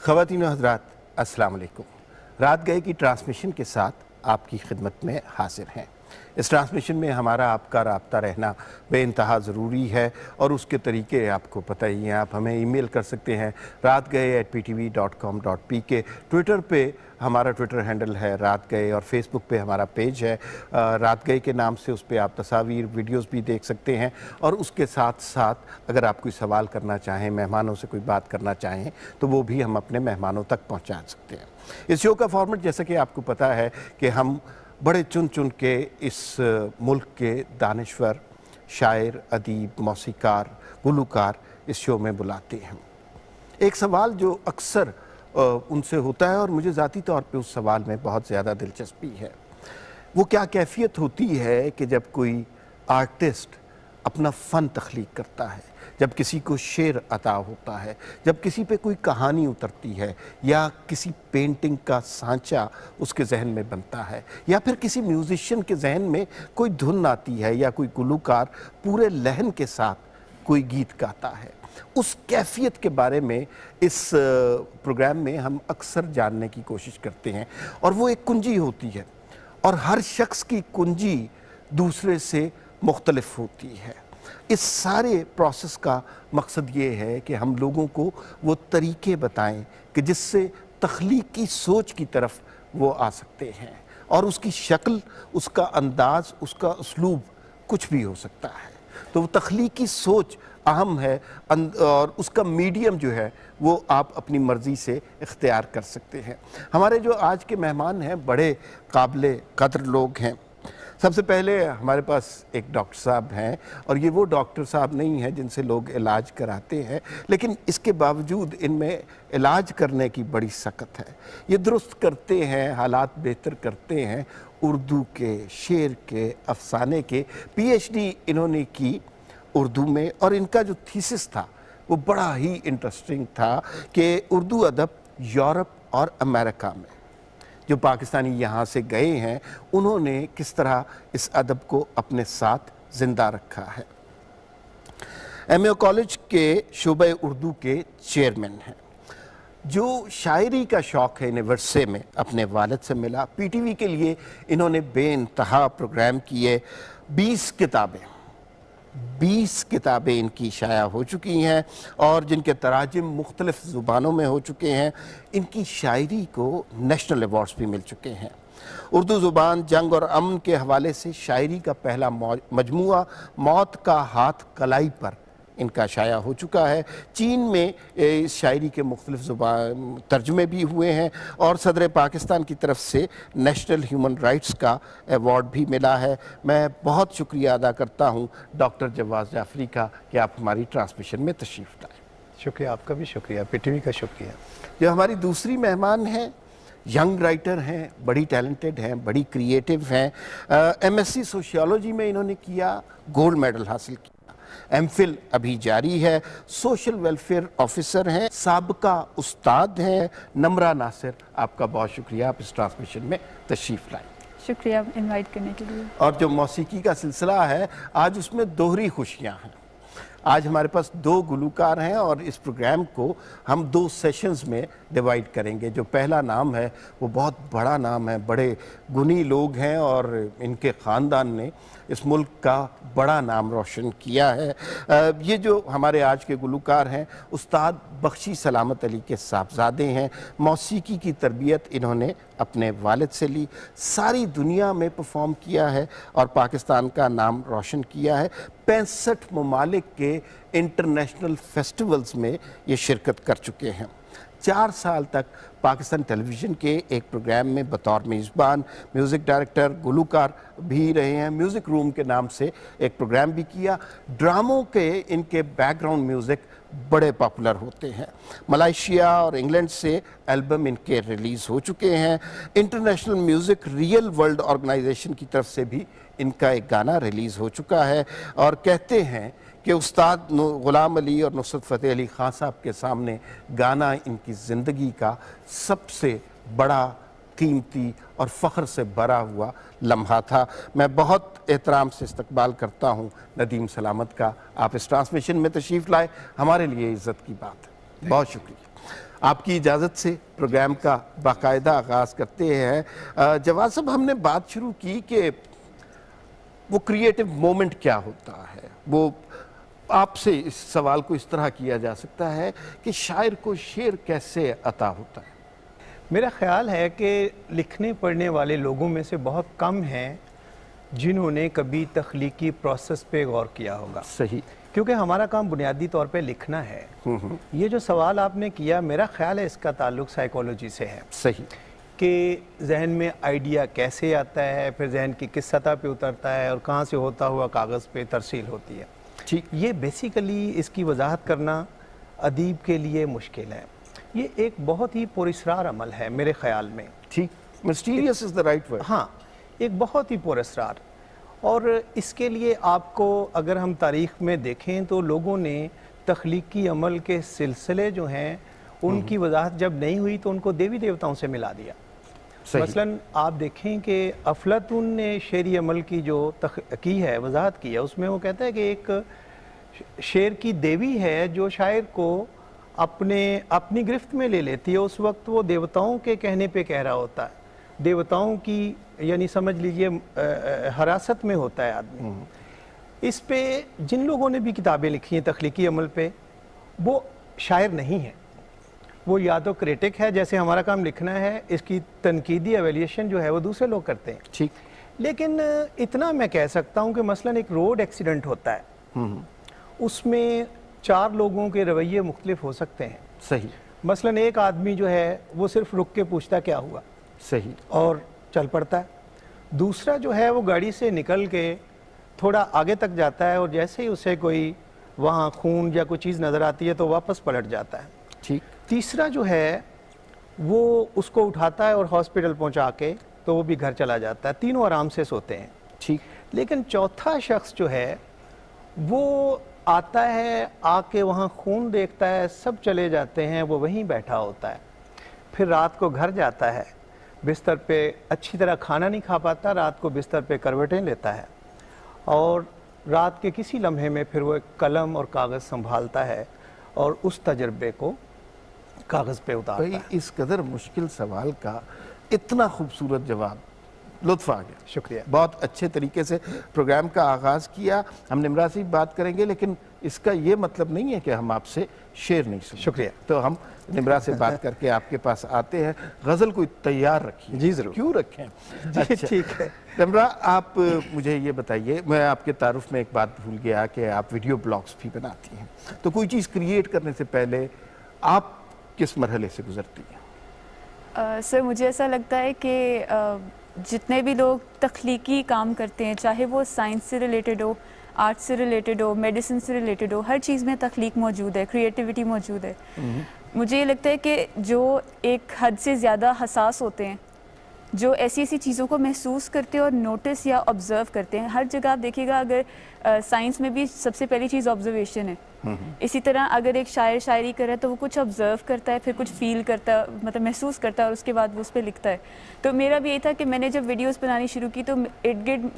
ख़वातीन व हज़रात, अस्सलाम वालेकुम। रात गए की ट्रांसमिशन के साथ आपकी खिदमत में हाजिर हैं। इस ट्रांसमिशन में हमारा आपका राब्ता रहना बेइंतहा ज़रूरी है और उसके तरीके आपको पता ही हैं। आप हमें ईमेल कर सकते हैं raatgaye@ptv.com.pk। ट्विटर पे हमारा ट्विटर हैंडल है रात गए और फेसबुक पे हमारा पेज है रात गए के नाम से। उस पर आप तस्वीर वीडियोस भी देख सकते हैं और उसके साथ साथ अगर आप कोई सवाल करना चाहें, मेहमानों से कोई बात करना चाहें, तो वो भी हम अपने मेहमानों तक पहुंचा सकते हैं। इस शो का फॉर्मेट जैसा कि आपको पता है कि हम बड़े चुन चुन के इस मुल्क के दानिश्वर, शायर, अदीब, मौसीकार, गुलूकार इस शो में बुलाते हैं। एक सवाल जो अक्सर उनसे होता है और मुझे ज़ाती तौर पे उस सवाल में बहुत ज़्यादा दिलचस्पी है, वो क्या कैफियत होती है कि जब कोई आर्टिस्ट अपना फ़न तख्लीक करता है, जब किसी को शेर अता होता है, जब किसी पे कोई कहानी उतरती है या किसी पेंटिंग का सांचा उसके जहन में बनता है या फिर किसी म्यूज़िशियन के जहन में कोई धुन आती है या कोई गुलूकार पूरे लहन के साथ कोई गीत गाता है। उस कैफियत के बारे में इस प्रोग्राम में हम अक्सर जानने की कोशिश करते हैं और वो एक कुंजी होती है और हर शख्स की कुंजी दूसरे से मुख्तलिफ होती है। इस सारे प्रोसेस का मकसद ये है कि हम लोगों को वो तरीके बताएं कि जिससे तख्लीकी सोच की तरफ वो आ सकते हैं और उसकी शक्ल, उसका अंदाज़, उसका उसलूब कुछ भी हो सकता है। तो वो तख्लीकी सोच अहम है और उसका मीडियम जो है वो आप अपनी मर्ज़ी से इख्तियार कर सकते हैं। हमारे जो आज के मेहमान हैं बड़े काबिल कदर लोग हैं। सबसे पहले हमारे पास एक डॉक्टर साहब हैं और ये वो डॉक्टर साहब नहीं हैं जिनसे लोग इलाज कराते हैं, लेकिन इसके बावजूद इनमें इलाज करने की बड़ी सकत है। ये दुरुस्त करते हैं, हालात बेहतर करते हैं। उर्दू के, शेर के, अफसाने के PhD इन्होंने की उर्दू में और इनका जो थीसिस था वो बड़ा ही इंटरेस्टिंग था कि उर्दू अदब यूरोप और अमेरिका में जो पाकिस्तानी यहाँ से गए हैं उन्होंने किस तरह इस अदब को अपने साथ ज़िंदा रखा है। MA कॉलेज के शोबे उर्दू के चेयरमैन हैं। जो शायरी का शौक़ है इन्हें वर्से में अपने वालिद से मिला। PTV के लिए इन्होंने बेइंतहा प्रोग्राम किए। 20 किताबें इनकी शाया हो चुकी हैं और जिनके तराजिम मुख्तलिफ ज़ुबानों में हो चुके हैं। इनकी शायरी को नेशनल अवार्ड्स भी मिल चुके हैं। उर्दू ज़ुबान, जंग और अमन के हवाले से शायरी का पहला मजमुआ मौत का हाथ कलाई पर इनका शाया हो चुका है। चीन में इस शायरी के मुख्तलिफ ज़ुबान तर्जुमे भी हुए हैं और सदर पाकिस्तान की तरफ से नेशनल ह्यूमन राइट्स का अवार्ड भी मिला है। मैं बहुत शुक्रिया अदा करता हूँ डॉक्टर जवाद जाफरी का कि आप हमारी ट्रांसमिशन में तशरीफ़ लाए। शुक्रिया, आपका भी शुक्रिया, PTV का शुक्रिया। जो हमारी दूसरी मेहमान हैं, यंग राइटर हैं, बड़ी टैलेंटेड हैं, बड़ी क्रिएटिव हैं। MSc सोशियोलॉजी में इन्होंने किया, गोल्ड मेडल हासिल किया। MPhil अभी जारी है। सोशल वेलफेयर ऑफिसर हैं, साबका उस्ताद हैं। नम्रा नासिर, आपका बहुत शुक्रिया, आप इस ट्रांसमिशन में तशरीफ़ लाएं। शुक्रिया इनवाइट करने के लिए। और जो मौसीकी का सिलसिला है आज उसमें दोहरी खुशियाँ हैं। आज हमारे पास 2 गुलूकार हैं और इस प्रोग्राम को हम 2 सेशंस में डिवाइड करेंगे। जो पहला नाम है वो बहुत बड़ा नाम है, बड़े गुनी लोग हैं और इनके ख़ानदान ने इस मुल्क का बड़ा नाम रोशन किया है। ये जो हमारे आज के गुलूकार हैं उस्ताद बख्शी सलामत अली के साहबजादे हैं। मौसीकी की तरबियत इन्होंने अपने वालिद से ली, सारी दुनिया में परफॉर्म किया है और पाकिस्तान का नाम रोशन किया है। 65 ममालिक के इंटरनेशनल फेस्टिवल्स में ये शिरकत कर चुके हैं। 4 साल तक पाकिस्तान टेलीविज़न के एक प्रोग्राम में बतौर मेज़बान, म्यूज़िक डायरेक्टर, गुलूकार भी रहे हैं। म्यूज़िक रूम के नाम से एक प्रोग्राम भी किया। ड्रामों के इनके बैकग्राउंड म्यूज़िक बड़े पॉपुलर होते हैं। मलेशिया और इंग्लैंड से एल्बम इनके रिलीज़ हो चुके हैं। International music real world organisation की तरफ से भी इनका एक गाना रिलीज़ हो चुका है और कहते हैं कि उस्ताद ग़ुलाम अली और नुसरत फ़तेह अली ख़ान साहब के सामने गाना इनकी ज़िंदगी का सबसे बड़ा, कीमती और फ़ख्र से भरा हुआ लम्हा था। मैं बहुत एहतराम से इस्तकबाल करता हूँ नदीम सलामत का। आप इस ट्रांसमिशन में तशरीफ़ लाए, हमारे लिए इज़्ज़त की बात है। बहुत शुक्रिया। आपकी इजाज़त से प्रोग्राम का बाकायदा आगाज़ करते हैं। जवाद साहब, हमने बात शुरू की कि वो क्रिएटिव मोमेंट क्या होता है। वो आपसे इस सवाल को इस तरह किया जा सकता है कि शायर को शेर कैसे अता होता है। मेरा ख्याल है कि लिखने पढ़ने वाले लोगों में से बहुत कम हैं जिन्होंने कभी तख्लीकी प्रोसेस पे गौर किया होगा। सही। क्योंकि हमारा काम बुनियादी तौर पे लिखना है। ये जो सवाल आपने किया, मेरा ख्याल है इसका ताल्लुक साइकोलॉजी से है। सही। कि जहन में आइडिया कैसे आता है, फिर जहन की किस सतह पे उतरता है और कहाँ से होता हुआ कागज़ पे तरसील होती है। ठीक। ये बेसिकली इसकी वजाहत करना अदीब के लिए मुश्किल है। ये एक बहुत ही पुरअसरार अमल है मेरे ख्याल में। ठीक। Mysterious is the right word. हाँ, एक बहुत ही पुरअसरार। और इसके लिए आपको अगर हम तारीख़ में देखें तो लोगों ने तख्लीकी अमल के सिलसिले जो हैं उनकी वजाहत जब नहीं हुई तो उनको देवी देवताओं से मिला दिया। मसलन आप देखें कि अफलातून ने शेरी अमल की जो की है, वजाहत की है, उसमें वो कहता है कि एक शेर की देवी है जो शायर को अपनी गिरफ्त में ले लेती है। उस वक्त वो देवताओं के कहने पे कह रहा होता है, देवताओं की यानी समझ लीजिए हरासत में होता है आदमी। इस पे जिन लोगों ने भी किताबें लिखी हैं तख्लीकी अमल पे, वो शायर नहीं है, वो या तो क्रिटिक है, जैसे हमारा काम लिखना है, इसकी तनकीदी एवेल्यूशन जो है वो दूसरे लोग करते हैं। ठीक। लेकिन इतना मैं कह सकता हूँ कि मसलन एक रोड एक्सीडेंट होता है, उसमें 4 लोगों के रवैये मुख्तलिफ हो सकते हैं। सही। मसलन एक आदमी जो है वो सिर्फ रुक के पूछता क्या हुआ, सही, और चल पड़ता है। दूसरा जो है वो गाड़ी से निकल के थोड़ा आगे तक जाता है और जैसे ही उसे कोई वहाँ खून या कोई चीज़ नज़र आती है तो वापस पलट जाता है। ठीक। तीसरा जो है वो उसको उठाता है और हॉस्पिटल पहुँचा के तो वो भी घर चला जाता है। तीनों आराम से सोते हैं। ठीक। लेकिन चौथा शख्स जो है वो आता है, आके वहाँ खून देखता है, सब चले जाते हैं, वो वहीं बैठा होता है। फिर रात को घर जाता है, बिस्तर पे अच्छी तरह खाना नहीं खा पाता, रात को बिस्तर पे करवटें लेता है और रात के किसी लम्हे में फिर वो एक कलम और कागज़ संभालता है और उस तजर्बे को कागज़ पे उतारता है। इस कदर मुश्किल सवाल का इतना खूबसूरत जवाब, लुत्फ़ आ गया। शुक्रिया। बहुत अच्छे तरीके से प्रोग्राम का आगाज़ किया। हम निम्रा से बात करेंगे, लेकिन इसका ये मतलब नहीं है कि हम आपसे शेर नहीं सुनेंगे। शुक्रिया। तो हम निम्रा से बात करके आपके पास आते हैं। गज़ल को तैयार रखिए। जी ज़रूर। क्यों रखें? जी ठीक है। निम्रा, आप मुझे ये बताइए, मैं आपके तारुफ में एक बात भूल गया कि आप वीडियो ब्लॉग्स भी बनाती हैं, तो कोई चीज़ क्रिएट करने से पहले आप किस मरहले से गुजरती हैं? सर, मुझे ऐसा लगता है कि जितने भी लोग तख्लीकी काम करते हैं, चाहे वो साइंस से रिलेटेड हो, आर्ट से रिलेटेड हो, मेडिसिन से रिलेटेड हो, हर चीज़ में तख्लीक मौजूद है, क्रिएटिविटी मौजूद है। मुझे ये लगता है कि जो एक हद से ज़्यादा हसास होते हैं, जो ऐसी ऐसी चीज़ों को महसूस करते हैं और नोटिस या ऑब्ज़र्व करते हैं, हर जगह आप देखिएगा, अगर साइंस में भी सबसे पहली चीज़ ऑब्जर्वेशन है। इसी तरह अगर एक शायर शायरी कर रहा है तो वो कुछ ऑब्ज़र्व करता है, फिर कुछ फील करता है, मतलब महसूस करता है, और उसके बाद वो उस पर लिखता है। तो मेरा भी यही था कि मैंने जब वीडियोस बनानी शुरू की तो इर्द गिर्द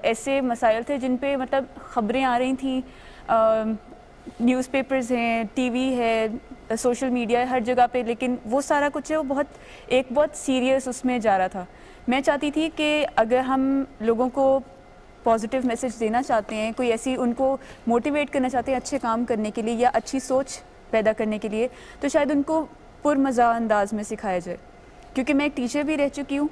ऐसे मसाइल थे जिन पे मतलब ख़बरें आ रही थी, न्यूज़पेपर्स हैं, टीवी है, सोशल मीडिया है, हर जगह पे, लेकिन वो सारा कुछ है वो बहुत सीरियस उसमें जा रहा था। मैं चाहती थी कि अगर हम लोगों को पॉजिटिव मैसेज देना चाहते हैं, कोई ऐसी उनको मोटिवेट करना चाहते हैं अच्छे काम करने के लिए या अच्छी सोच पैदा करने के लिए, तो शायद उनको पुरमज़ा अंदाज में सिखाया जाए। क्योंकि मैं एक टीचर भी रह चुकी हूँ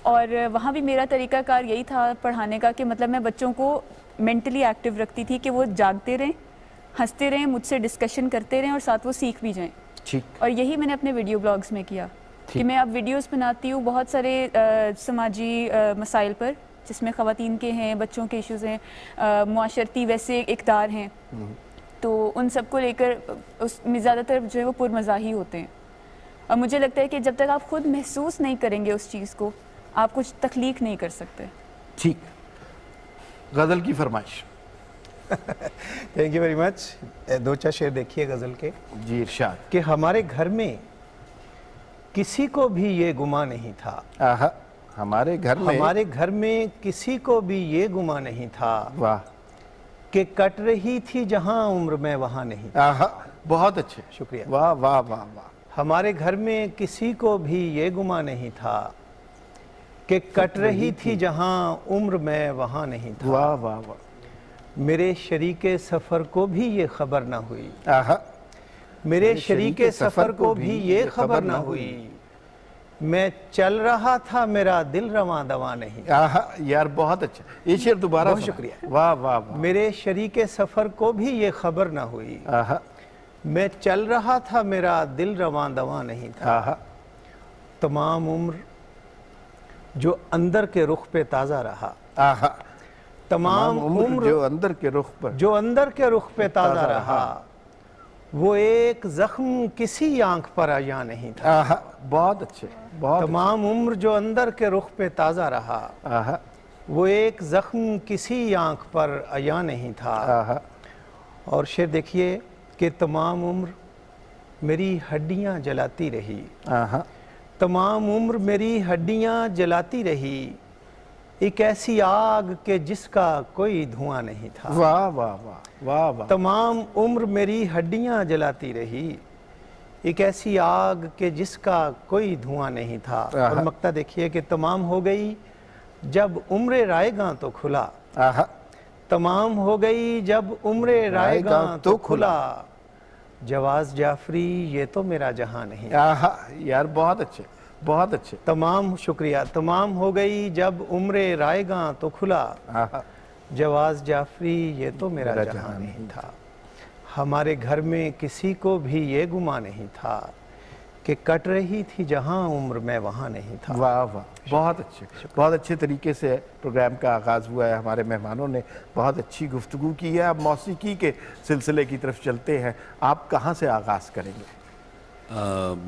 और वहाँ भी मेरा तरीक़ाकार यही था पढ़ाने का कि मतलब मैं बच्चों को मेंटली एक्टिव रखती थी कि वो जागते रहें, हंसते रहें, मुझसे डिस्कशन करते रहें और साथ वो सीख भी जाएँ। और यही मैंने अपने वीडियो ब्लॉग्स में किया कि मैं अब वीडियोस बनाती हूँ बहुत सारे समाजी मसाइल पर, जिसमें ख़वातीन के हैं, बच्चों के इश्यूज़ हैं, मुआशरती वैसे इक़दार हैं, तो उन सब को लेकर उसमें ज़्यादातर जो है वो पुरमज़ाही होते हैं। और मुझे लगता है कि जब तक आप खुद महसूस नहीं करेंगे उस चीज़ को, आप कुछ तख्लीक नहीं कर सकते। ठीक। गज़ल की फरमाइश। Thank you very much. 2-4 शेर देखिए गज़ल के। जी, इरशाद। कि हमारे घर में किसी को भी ये गुमा नहीं था। हमारे घर में किसी को भी ये गुमा नहीं था। वाह। कि कट रही थी जहां उम्र में वहां नहीं। बहुत अच्छे। शुक्रिया। वाह वाह वाह वाह। हमारे घर में किसी को भी ये गुमा नहीं था कि कट रही थी जहां उम्र में वहां नहीं था। वाह वाह वाह। मेरे शरीके सफ़र को भी ये खबर ना हुई, आहा, मेरे शरीके सफ़र को भी ये खबर ना हुई। मैं चल रहा था मेरा दिल रवां दवा नहीं। आहा, यार बहुत अच्छा, ये शेर दोबारा बहुत सुना। शुक्रिया। वाह वाह वाह। मेरे शरीके सफ़र को भी ये खबर ना हुई। आहा, मैं चल रहा था मेरा दिल रवां दवा नहीं था। आहा, तमाम उम्र जो अंदर के रुख पे ताज़ा रहा, आहा, तमाम उम्र जो अंदर के रुख पर, जो अंदर के रुख पे ताज़ा रहा, वो एक जख्म किसी आंख पर आया नहीं था। आहा, बहुत अच्छे, बहुत तमाम उम्र जो अंदर के रुख पे ताज़ा रहा, आहा, वो एक जख्म किसी आंख पर आया नहीं था। आहा, और शेर देखिए कि तमाम उम्र मेरी हड्डियां जलाती रही, आहा, तमाम उम्र मेरी हड्डियां जलाती रही, एक ऐसी आग के जिसका कोई धुआं नहीं था। वाह वाह वाह वाह वाह। तमाम उम्र मेरी हड्डियां जलाती रही, एक ऐसी आग के जिसका कोई धुआं नहीं था। और मक्ता देखिए कि तमाम हो गई जब उम्र रायगां तो खुला, आहा, तमाम हो गई जब उम्र रायगां तो खुला, जवाज जाफरी ये तो मेरा जहां नहीं। आहा, यार बहुत अच्छे, बहुत अच्छे। तमाम शुक्रिया। तमाम हो गई जब उम्र रायगां तो खुला, आहा, जवाज जाफरी ये तो मेरा जहां नहीं था। हमारे घर में किसी को भी ये गुमा नहीं था कि कट रही थी जहां उम्र में वहां नहीं था। वाह वाह, बहुत अच्छे, बहुत अच्छे तरीके से प्रोग्राम का आगाज़ हुआ है। हमारे मेहमानों ने बहुत अच्छी गुफ्तगू की है। अब मौसीकी के सिलसिले की तरफ चलते हैं। आप कहाँ से आगाज़ करेंगे?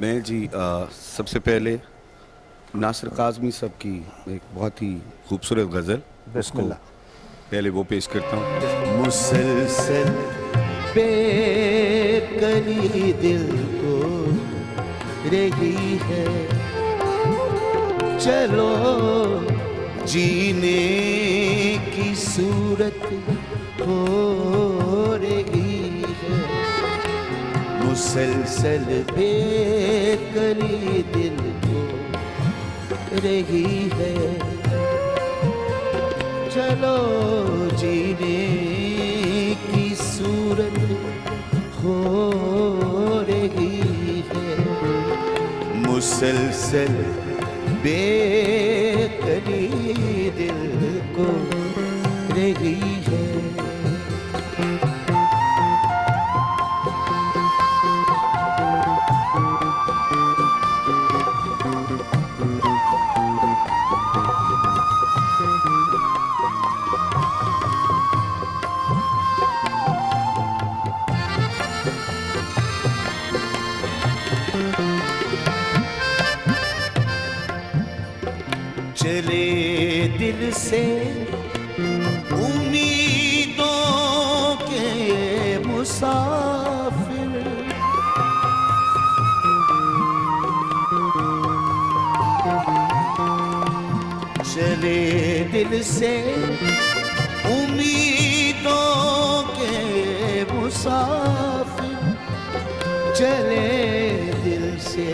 मैं जी सबसे पहले नासिर काज़मी साहब की एक बहुत ही खूबसूरत गज़ल, बिस्मिल्लाह, पहले वो पेश करता हूँ। मुसलसल बेकरी दिल को रही है, चलो जीने की सूरत हो रही है। मुसलसल बेकरी दिल को रही है, चलो जीने की सूरत हो रही है। मुसलसल बेकरी दिल को रही है। चले दिल से उम्मीदों के मुसाफिर, चले दिल से उम्मीदों के मुसाफिर, चले दिल से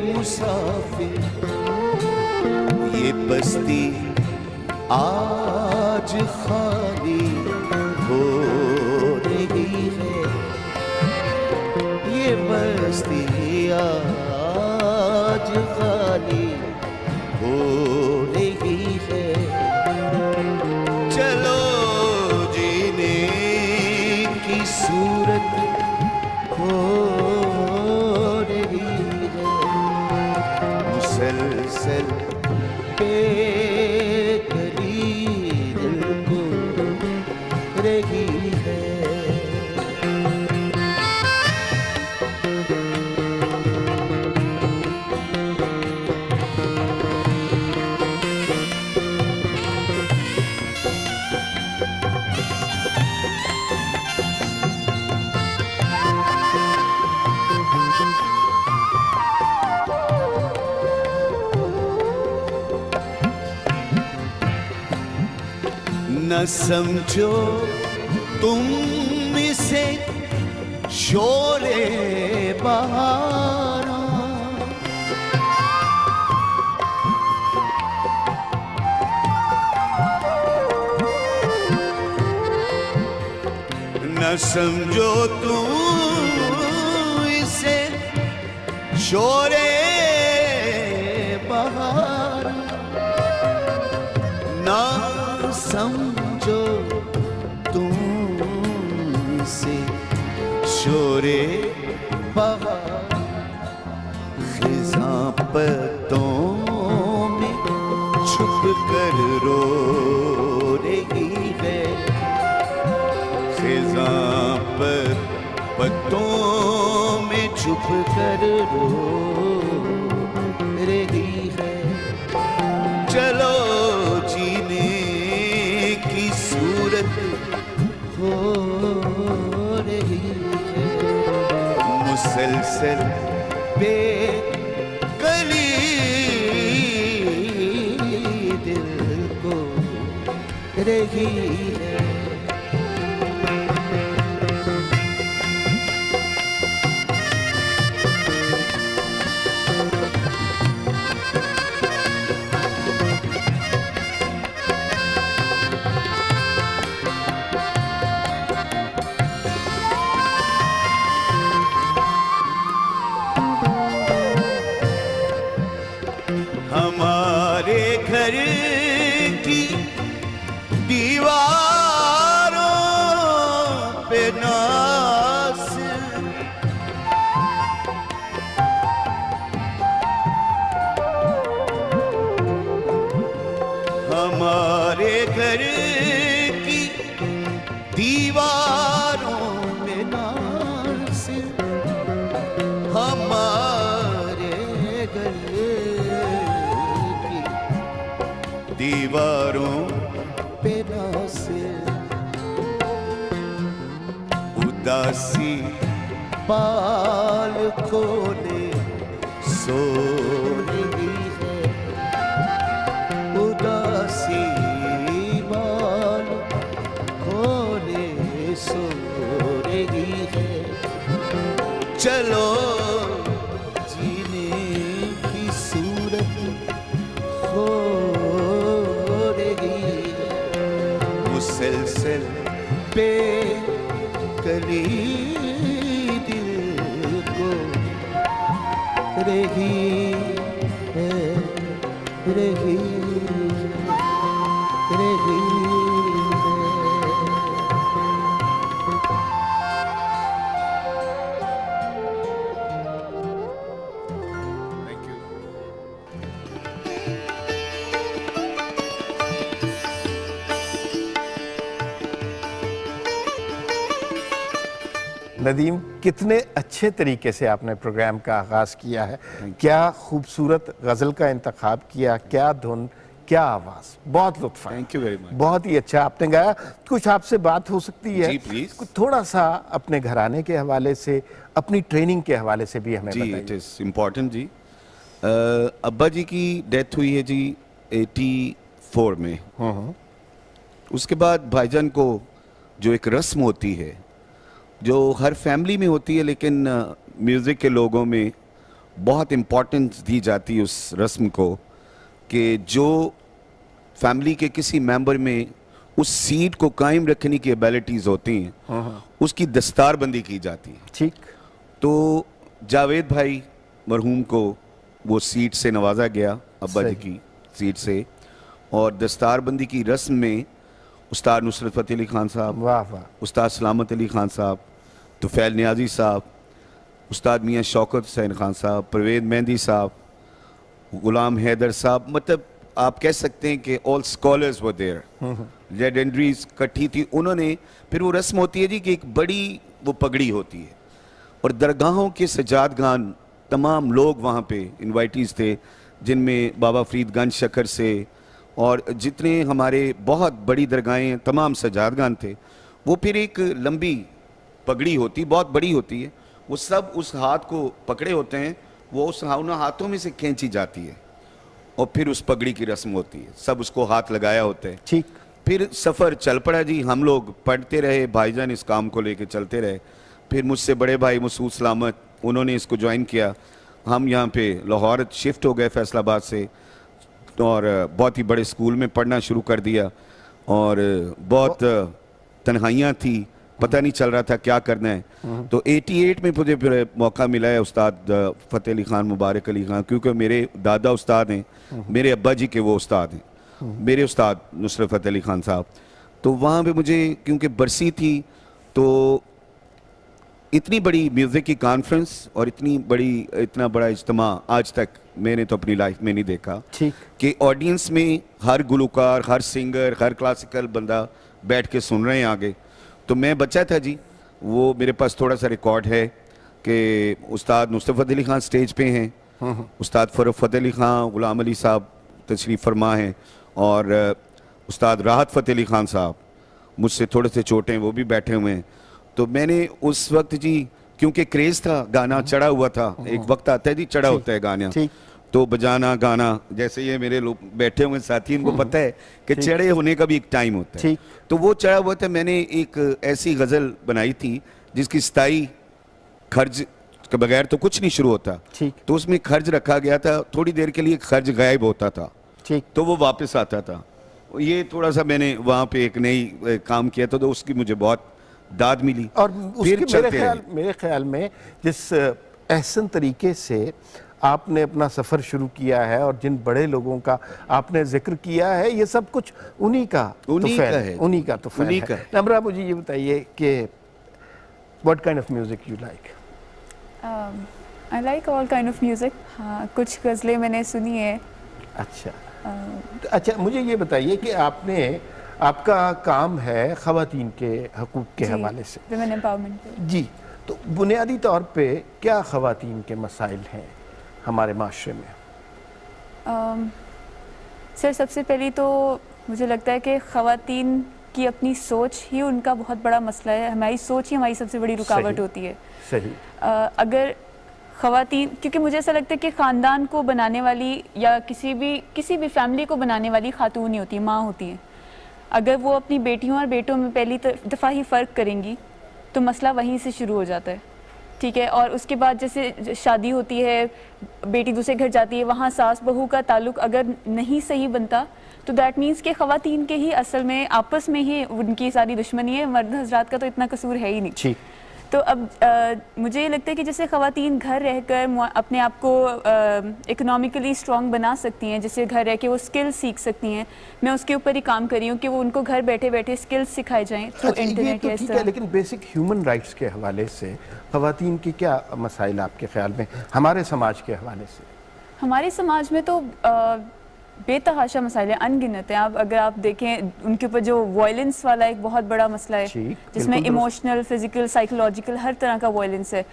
मुसाफिर। ये बस्ती आज खाली हो रही है, ये बस्ती आज खाली हो रही है। चलो जीने की सूरत हो मुसलसल बेकरी दिल को रही है। न समझो तुम इसे शोरे बहारा न समझो तुम इसे शोरे बहारा ना समझो तुम इसे शोरे बहार खिज़ां पत्तों में छुप कर रो रही है खिज़ां पत्तों में छुप कर रो रही है चलो जीने की सूरत हो रही है मुसलसल बेकली दिल को रही है हमारे घर की दीवारों पे नास हमारे घर की दीवारों पे नास हमारे घर दीवारों पे नासे उदासी पाल खोले सो रही है उदासी पाल खोले सो रही है चलो जीने की सूरत हो मुसलसल बेकली दिल को रही है रही रही नदीम, कितने अच्छे तरीके से आपने प्रोग्राम का आगाज़ किया है। क्या खूबसूरत गज़ल का इंतखाब किया, क्या धुन, क्या आवाज़, बहुत लुत्फ़ आया। Thank you very much. बहुत ही अच्छा आपने गाया। कुछ आपसे बात हो सकती है? जी, प्लीज़। कुछ थोड़ा सा अपने घराने के हवाले से, अपनी ट्रेनिंग के हवाले से भी हमें जी बताइए। इट इज़ इम्पॉर्टेंट जी। अब्बा जी की डेथ हुई है जी 84 में। उसके बाद भाईजान को जो एक रस्म होती है जो हर फैमिली में होती है, लेकिन म्यूज़िक के लोगों में बहुत इम्पोर्टेंस दी जाती है उस रस्म को, कि जो फैमिली के किसी मेंबर में उस सीट को कायम रखने की एबिलिटीज़ होती हैं, उसकी दस्तारबंदी की जाती है। ठीक। तो जावेद भाई मरहूम को वो सीट से नवाजा गया, अब्बा जी की सीट से, और दस्तारबंदी की रस्म में उस्ताद नुसरत फ़तेह अली खान साहब, वाह वाह, उस्ताद सलामत अली खान साहब, तुफैल नियाजी साहब, उस्ताद मियाँ शौकत हुसैन खान साहब, परवेज़ मेहंदी साहब, गुलाम हैदर साहब, मतलब आप कह सकते हैं कि all scholars were there, legendaries इकट्ठी थी। उन्होंने फिर वो रस्म होती है जी कि एक बड़ी वो पगड़ी होती है और दरगाहों के सजादगान तमाम लोग वहाँ पे इनवाइटीज़ थे, जिनमें बाबा फरीद गंज शक्कर से और जितने हमारे बहुत बड़ी दरगाहें तमाम सजादगान थे, वो फिर एक लंबी पगड़ी होती, बहुत बड़ी होती है, वो सब उस हाथ को पकड़े होते हैं, वो उस उन हाथों में से खींची जाती है और फिर उस पगड़ी की रस्म होती है, सब उसको हाथ लगाया होता है। ठीक। फिर सफ़र चल पड़ा जी, हम लोग पढ़ते रहे, भाईजान इस काम को लेके चलते रहे। फिर मुझसे बड़े भाई मसूद सलामत, उन्होंने इसको ज्वाइन किया। हम यहाँ पे लाहौर शिफ्ट हो गए फैसलाबाद से, और बहुत ही बड़े स्कूल में पढ़ना शुरू कर दिया, और बहुत तन्हाइयाँ थी, पता नहीं चल रहा था क्या करना है। तो 88 में मुझे फिर मौका मिला है उस्ताद फ़तेह अली ख़ान, मुबारक अली ख़ान, क्योंकि मेरे दादा उस्ताद हैं, मेरे अब्बा जी के वो उस्ताद हैं, मेरे उस्ताद नुसरत फ़तेह अली ख़ान साहब। तो वहाँ पे मुझे क्योंकि बरसी थी, तो इतनी बड़ी म्यूज़िक की कॉन्फ्रेंस और इतना बड़ा इज्तिमा आज तक मैंने तो अपनी लाइफ में नहीं देखा। ठीक। कि ऑडियंस में हर गुलकार, हर सिंगर, हर क्लासिकल बंदा बैठ के सुन रहे हैं आगे। तो मैं बच्चा था जी, वो मेरे पास थोड़ा सा रिकॉर्ड है कि उस्ताद नुसरत फ़तेह अली ख़ान स्टेज पे हैं, उस्ताद फ़रूख फ़तेह अली ख़ान, ग़ुलाम अली साहब तशरीफ़ फरमा हैं, और उस्ताद राहत फ़तेह अली ख़ान साहब मुझसे थोड़े से छोटे हैं, वो भी बैठे हुए हैं। तो मैंने उस वक्त जी, क्योंकि क्रेज़ था, गाना चढ़ा हुआ था, एक वक्त आता है जी चढ़ा होता है गाना, तो बजाना गाना, जैसे ये मेरे लोग बैठे हुए साथी, इनको पता है कि चढ़े होने का भी एक टाइम होता है। तो वो चढ़ा हुआ था, मैंने एक ऐसी गज़ल बनाई थी जिसकी 27 खर्च के बगैर तो कुछ नहीं शुरू होता। तो उसमें खर्च रखा गया था, थोड़ी देर के लिए खर्च गायब होता था, तो वो वापस आता था। ये थोड़ा सा मैंने वहाँ पे एक नई काम किया था, तो उसकी मुझे बहुत दाद मिली। और उसके मेरे ख्याल में जिस एहसन तरीके से आपने अपना सफ़र शुरू किया है और जिन बड़े लोगों का आपने जिक्र किया है, ये सब कुछ उन्हीं का तोफ़ैल है। नम्रा, मुझे ये बताइए कि what kind of music you like? I like all kind of music. हाँ, कुछ गज़लें मैंने सुनी है। अच्छा, मुझे ये बताइए कि आपका काम है ख़वातीन के हकूक़ के हवाले से, विमेन एम्पावरमेंट जी, तो बुनियादी तौर पे क्या ख़वातीन के मसाइल हैं हमारे माशरे में? सर, सबसे पहले तो मुझे लगता है कि ख़वातीन की अपनी सोच ही उनका बहुत बड़ा मसला है। हमारी सोच ही हमारी सबसे बड़ी रुकावट होती है। सही। अगर ख़वातीन, क्योंकि मुझे ऐसा लगता है कि ख़ानदान को बनाने वाली या किसी भी फैमिली को बनाने वाली खातून ही होती है, माँ होती है। अगर वो अपनी बेटियों और बेटों में पहली दफ़ा ही फ़र्क करेंगी तो मसला वहीं से शुरू हो जाता है, ठीक है। और उसके बाद जैसे शादी होती है, बेटी दूसरे घर जाती है, वहाँ सास बहू का ताल्लुक अगर नहीं सही बनता तो दैट मीन्स कि ख़वातीन के ही असल में आपस में ही उनकी सारी दुश्मनी है, मर्द हज़रात का तो इतना कसूर है ही नहीं। तो अब मुझे ये लगता है कि जैसे ख़वातीन घर रहकर अपने आप को इकोनॉमिकली स्ट्रॉन्ग बना सकती हैं, जैसे घर रह के वो स्किल्स सीख सकती हैं। मैं उसके ऊपर ही काम कर रही हूँ कि वो उनको घर बैठे बैठे स्किल्स सिखाए जाएं थ्रू इंटरनेट। तो ठीक है, लेकिन बेसिक ह्यूमन राइट्स के हवाले से ख़वातीन के क्या मसाइल आपके ख्याल में, हमारे समाज के हवाले से? हमारे समाज में तो बेतहाशा मसाइल अनगिनत हैं। अगर आप देखें उनके ऊपर जो वायलेंस वाला एक बहुत बड़ा मसला है, जिसमें इमोशनल, फिजिकल, साइकोलॉजिकल हर तरह का वायलेंस है।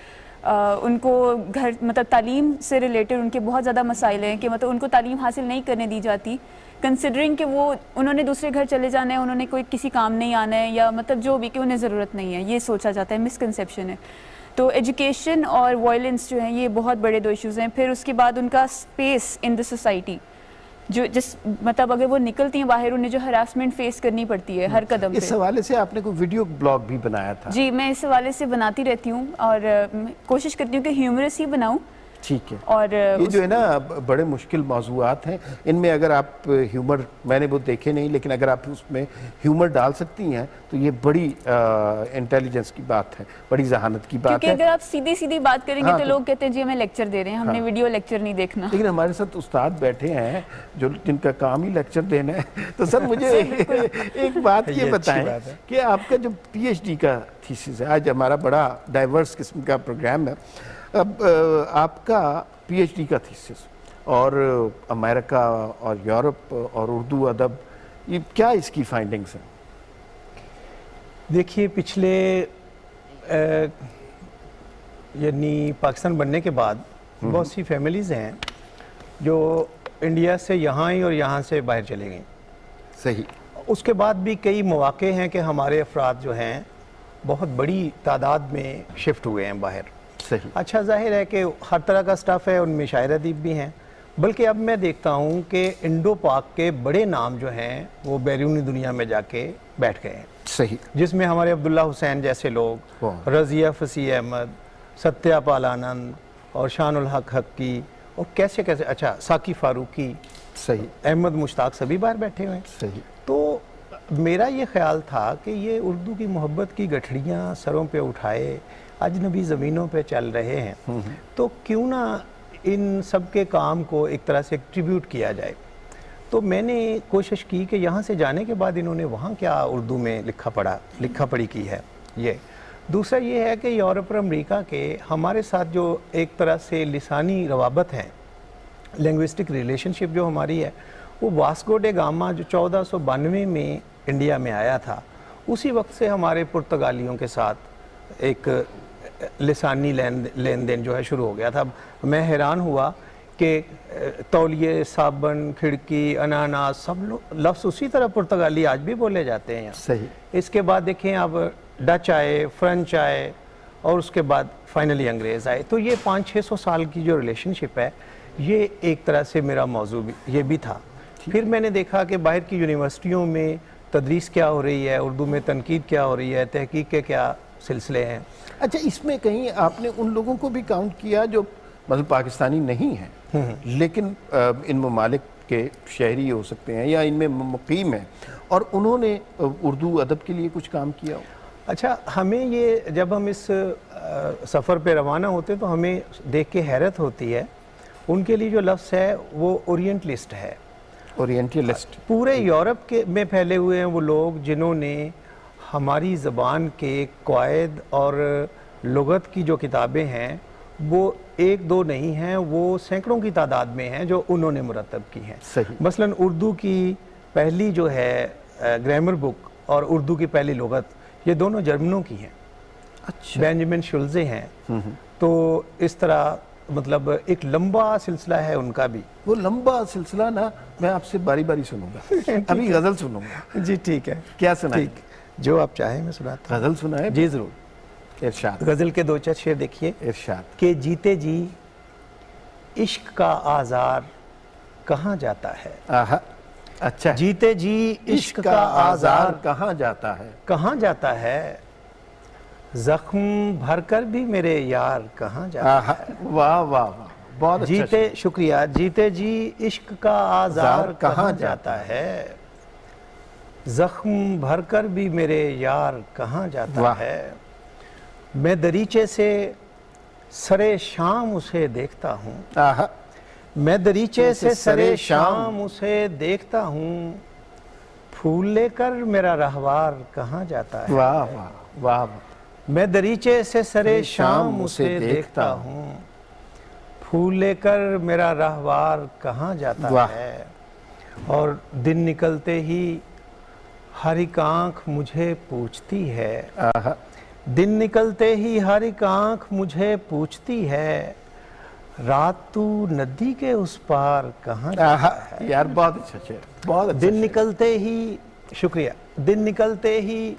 उनको घर मतलब तालीम से रिलेटेड उनके बहुत ज़्यादा मसाइल हैं कि मतलब उनको तालीम हासिल नहीं करने दी जाती, कंसिडरिंग कि उन्होंने दूसरे घर चले जाना है, उन्होंने कोई किसी काम नहीं आना है, या मतलब जो भी कि उन्हें ज़रूरत नहीं है, ये सोचा जाता है, मिसकंसेप्शन है। तो एजुकेशन और वायलेंस जो हैं ये बहुत बड़े दो इश्यूज़ हैं। फिर उसके बाद उनका स्पेस इन द सोसाइटी, मतलब अगर वो निकलती हैं बाहर, उन्हें जो हरासमेंट फेस करनी पड़ती है हर कदम पे। इस हवाले से आपने कोई वीडियो ब्लॉग भी बनाया था? जी, मैं इस हवाले से बनाती रहती हूँ और कोशिश करती हूँ कि ह्यूमरस ही बनाऊँ। ठीक है। और ये जो है ना बड़े मुश्किल मौज़ूआत हैं, इनमें अगर आप ह्यूमर, मैंने वो देखे नहीं, लेकिन अगर आप उसमें ह्यूमर डाल सकती हैं तो ये बड़ी इंटेलिजेंस की बात है, बड़ी जहानत की बात है। क्योंकि अगर आप सीधी सीधी बात करेंगे तो लोग कहते हैं जी हमें लेक्चर दे रहे हैं, हमने वीडियो लेक्चर नहीं देखना। लेकिन हमारे साथ उस्ताद बैठे हैं जो जिनका काम ही लेक्चर देना है। तो सर मुझे एक बात ये बताएं कि आपका जो PhD का थीसिस है, आज हमारा बड़ा डाइवर्स किस्म का प्रोग्राम है, अब आपका PhD का थीसिस और अमेरिका और यूरोप और उर्दू अदब, ये क्या इसकी फाइंडिंग्स हैं? देखिए, पिछले यानी पाकिस्तान बनने के बाद बहुत सी फैमिलीज़ हैं जो इंडिया से यहाँ आई और यहाँ से बाहर चले गई। सही। उसके बाद भी कई मौके हैं कि हमारे अफराद जो हैं बहुत बड़ी तादाद में शिफ्ट हुए हैं बाहर। सही। अच्छा, जाहिर है कि हर तरह का स्टाफ है, उनमें शायर अदीब भी हैं, बल्कि अब मैं देखता हूँ कि इंडो पाक के बड़े नाम जो हैं वो बैरूनी दुनिया में जाके बैठ गए हैं। सही। जिसमें हमारे अब्दुल्ला हुसैन जैसे लोग, वाह। रज़िया फसीह अहमद, सत्यापाल आनंद और शानुल हक हक्की और कैसे कैसे, अच्छा साकी फारूकी, सही अहमद मुश्ताक, सभी बाहर बैठे हुए हैं। सही। तो मेरा ये ख्याल था कि ये उर्दू की मोहब्बत की गठड़ियाँ सरों पे उठाए अजनबी ज़मीनों पे चल रहे हैं, तो क्यों ना इन सब के काम को एक तरह से ट्रिब्यूट किया जाए। तो मैंने कोशिश की कि यहाँ से जाने के बाद इन्होंने वहाँ क्या उर्दू में लिखा पढ़ी की है। ये दूसरा ये है कि यूरोप और अमेरिका के हमारे साथ जो एक तरह से लिसानी रवाबत हैं, लिंग्विस्टिक रिलेशनशिप जो हमारी है, वो वास्को डे गामा जो 1492 में इंडिया में आया था, उसी वक्त से हमारे पुर्तगालियों के साथ एक लिसानी लेन देन जो है शुरू हो गया था। मैं हैरान हुआ कि तौलिए, साबन, खिड़की, अनानास, सब लफ्ज़ उसी तरह पुर्तगाली आज भी बोले जाते हैं यहाँ। सही। इसके बाद देखें अब डच आए, फ्रेंच आए और उसके बाद फाइनली अंग्रेज़ आए। तो ये 500-600 साल की जो रिलेशनशिप है, ये एक तरह से मेरा मौजू भी ये भी था। फिर मैंने देखा कि बाहर की यूनिवर्सिटियों में तदरीस क्या हो रही है, उर्दू में तनकीद क्या हो रही है, तहकीक के क्या सिलसिले हैं। अच्छा, इसमें कहीं आपने उन लोगों को भी काउंट किया जो मतलब पाकिस्तानी नहीं हैं लेकिन इन ममालिक के शहरी हो सकते हैं या इनमें मुकीम हैं और उन्होंने उर्दू अदब के लिए कुछ काम किया हो? अच्छा, हमें ये जब हम इस सफ़र पे रवाना होते तो हमें देख के हैरत होती है। उनके लिए जो लफ्ज़ है वो ओरिएंटलिस्ट है। ओरिएंटलिस्ट पूरे यूरोप के में फैले हुए हैं वो लोग जिन्होंने हमारी ज़बान के क़वायद और लुगत की जो किताबें हैं वो एक दो नहीं हैं, वो सैकड़ों की तादाद में हैं जो उन्होंने मुरतब की हैं। सही। मसलन उर्दू की पहली जो है ग्रामर बुक और उर्दू की पहली लुगत, ये दोनों जर्मनों की हैं। अच्छा। बेंजामिन शुल्ज़े हैं। तो इस तरह मतलब एक लंबा सिलसिला है उनका भी। वो लंबा सिलसिला ना मैं आपसे बारी बारी सुनूंगा। अभी गजल सुनूंगा। जी ठीक है, क्या सुना? ठीक, जो आप चाहें मैं सुनाता हूँ। गजल सुना है? जी ज़रूर। इरशाद। गज़ल के दो चार शेर देखिए। इरशाद। कि जीते जी इश्क का आज़ार कहाँ जाता है। आहा, अच्छा। जीते जी इश्क का आज़ार कहाँ जाता है? कहाँ जाता है, जख्म भरकर भी मेरे यार कहाँ जाता आहा, है। वाह वाह वाह, बहुत अच्छा। जीते, शुक्रिया। जीते जी इश्क का आज़ार कहाँ जाता है, जख्म भरकर भी मेरे यार कहाँ जाता है। मैं दरीचे से सरे शाम उसे देखता हूँ। आहा, मैं दरीचे से सरे शाम उसे देखता हूँ, फूल लेकर मेरा रहवार कहाँ जाता है। वाह वाह वाह वाह। मैं दरीचे से सरे शाम उसे देखता हूँ, फूल लेकर मेरा रहवार कहाँ जाता है। और दिन निकलते ही हर एक आँख मुझे पूछती है। आहा, दिन निकलते ही हर एक आँख मुझे पूछती है, रात तू नदी के उस पार कहाँ जाता है। यार बहुत अच्छा शेर, बहुत अच्छा। दिन निकलते ही, शुक्रिया। दिन निकलते ही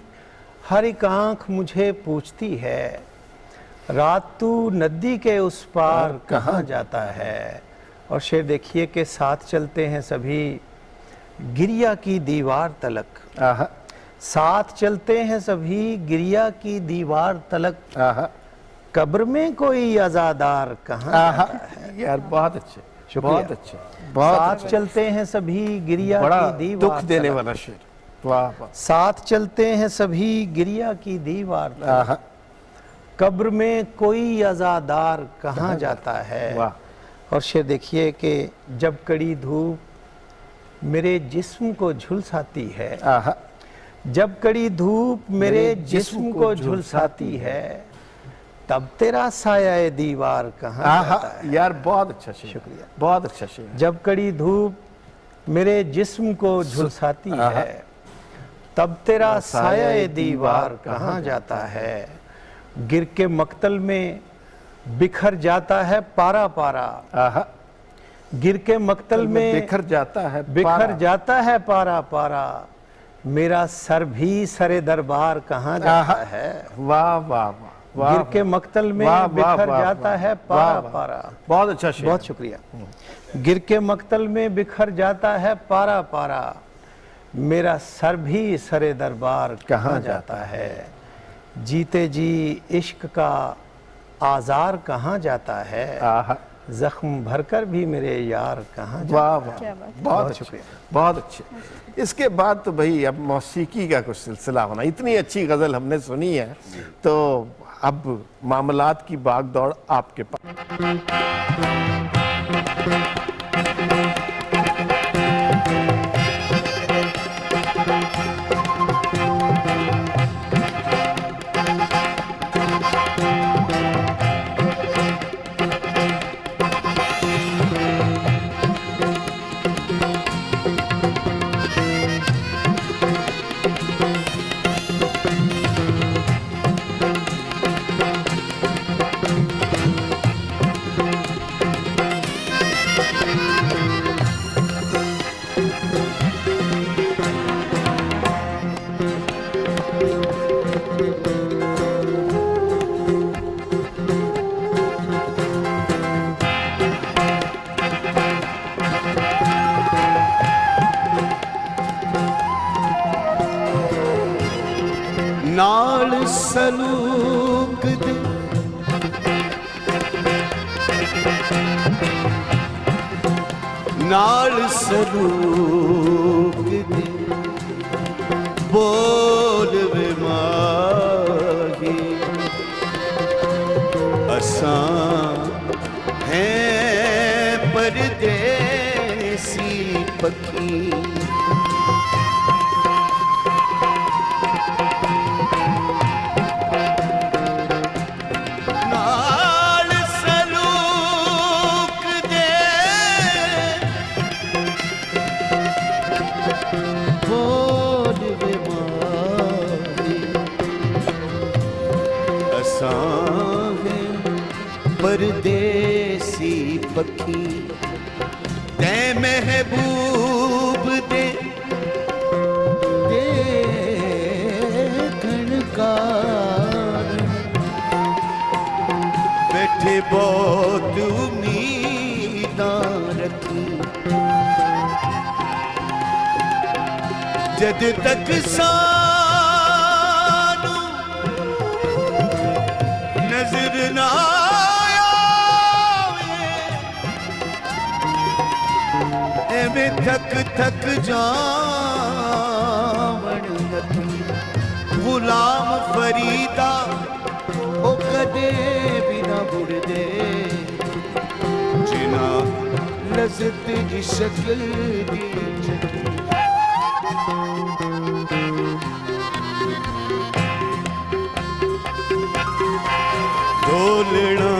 हर एक आँख मुझे पूछती है, रात तू नदी के उस पार कहाँ जाता है। और शेर देखिए कि साथ चलते हैं सभी गिरिया की दीवार तलक। आहा, साथ चलते हैं सभी गिरिया की दीवार तलक, आहा, कब्र में कोई अज़ादार कहाँ जाता है। यार बहुत अच्छे, शुक्रिया। बहुत अच्छे, बहुत साथ अच्छे। चलते हैं सभी गिरिया बड़ा की दीवार दुख देने तलक। वाला शेर। वाह वाह। साथ चलते हैं सभी गिरिया की दीवार तलक, आहा, कब्र में कोई अज़ादार कहाँ जाता है। वाह। और शेर देखिए कि जब कड़ी धूप मेरे जिस्म को झुलसाती है। आहा, जब कड़ी धूप मेरे जिस्म को झुलसाती है, तब तेरा साया दीवार कहाँ जाता है। यार बहुत अच्छा शेर, शुक्रिया। बहुत अच्छा शेर। जब कड़ी धूप मेरे जिस्म को झुलसाती है, तब तेरा साया दीवार कहाँ जाता है। गिर के मक्तल में बिखर जाता है पारा पारा। आहा, गिर के मक्तल में बिखर जाता है, बिखर जाता है पारा पारा, मेरा सर भी सरे दरबार कहाँ जाता है। वाह वाह वाह। गिर के मक्तल में बिखर जाता है पारा पारा। बहुत अच्छा शेर। बहुत शुक्रिया। गिर के मक्तल में बिखर जाता है पारा पारा, मेरा सर भी सरे दरबार कहाँ जाता है, जीते जी इश्क का आज़ार कहाँ जाता है, आहा, जख्म भरकर भी मेरे यार कहाँ जाता वाह वाह, क्या बात है। बहुत शुक्रिया, बहुत अच्छे। इसके बाद तो भाई अब मौसीकी का कुछ सिलसिला होना, इतनी अच्छी गज़ल हमने सुनी है तो अब मामलात की भाग दौड़ आपके पास। नाल सलूक दे नाल सलूक दे बोल वे माही असां हैं परदेसी पखी नाल सलूक दे बोल वे माही असां हैं परदेसी पखी ते महबूब दे गणकार बैठे बहुत उम्मीदां रखी जद तक सानू नजर ना एवें थक थक जावण लगी गुलाम फरीदा ओ कदे भी ना बुड़दे जिना लज़त इश्क दी चकी ढोलना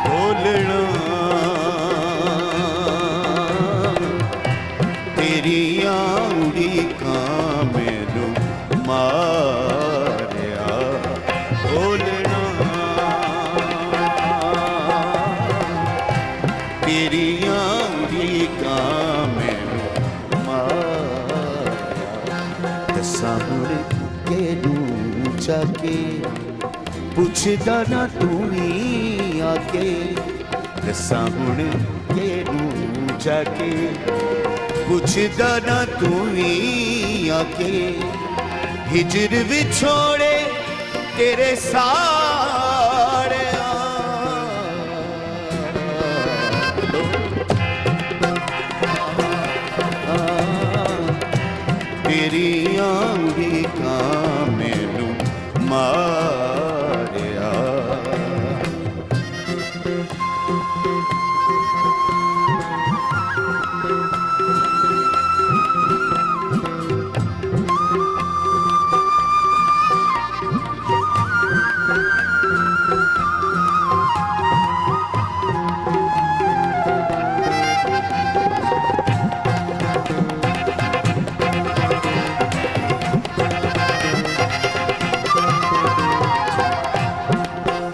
ढोलना तेरिया उड़ीकां मैनू मारिया ढोलना तेरिया उड़ीकां मैनू मारिया सामने केनू जाके पुछदा ना तू ही आके सामने केनू जाके पुछदा ना तू ही आके हिजर विछोड़े तेरे सारे तेरी आंगी का मैनू मारिया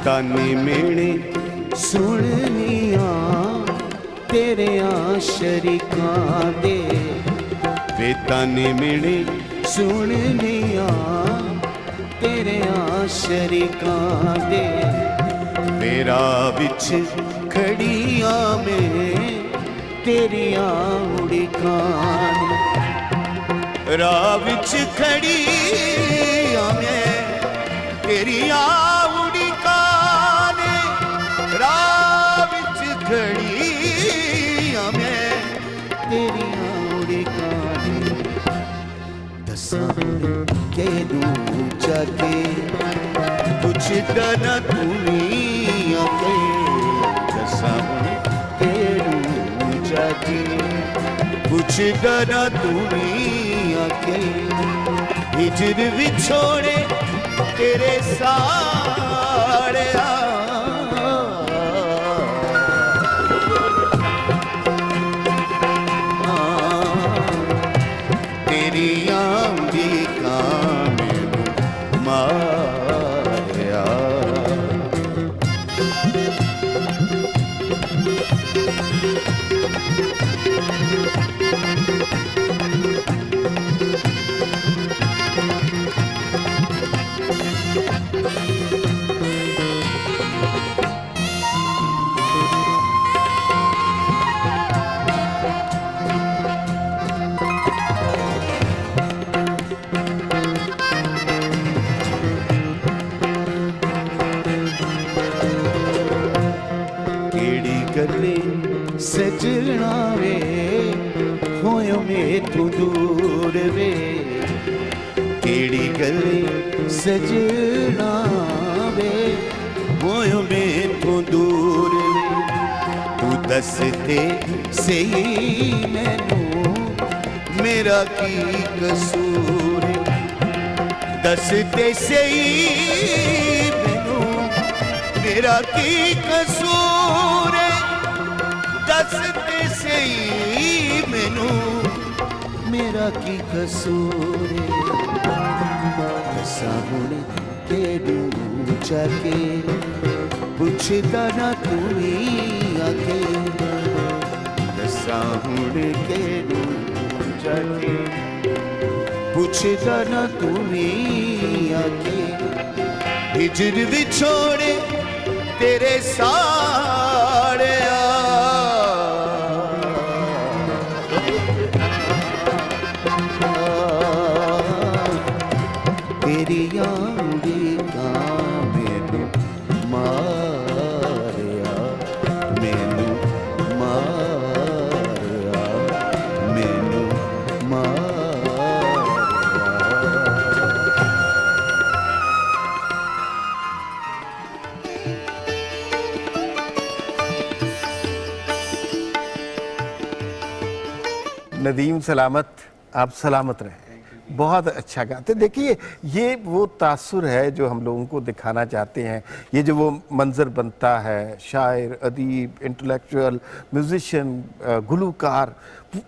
ताने मेने सुननिया तेरे शरीकां दे वे ताने मेने सुननिया तेरे शरीकां दे मेरा विच खड़िया में तेरिया उड़िकान राह विच खड़िया में तेरिया उड़िकान राह विच खड़िया में तेरिया उड़िकान दसा के दूं जाके कुछ दन दुनिया के दसा के दूं जाके कुछ दन दुनिया के हिजर विछोड़े तेरे सारे तेरी आंधी का मैनू मारिया केड़ी गल्ले सजना वे होयो मेथों दूर वे केड़ी गल्ले सजना वे होयो मेथों दूर तू दस दे सही मैनू मेरा की कसूर दस दे सही मैनू मेरा की कसूर दस दे सही मैनू मेरा की कसूर सामने के दूं जाके पुछदा ना तू ही आके सामने के दूं जाके पुछदा ना तू ही आके हिजर विछोड़े तेरे सारे तेरी आंधी का मैनू मारिया मैनू मारिया मैनू मारिया नदीम सलामत, आप सलामत रहें। बहुत अच्छा गाते। देखिए ये वो तासुर है जो हम लोगों को दिखाना चाहते हैं। ये जो वो मंजर बनता है, शायर, अदीब, इंटेलेक्चुअल, म्यूजिशियन, गुलूकार,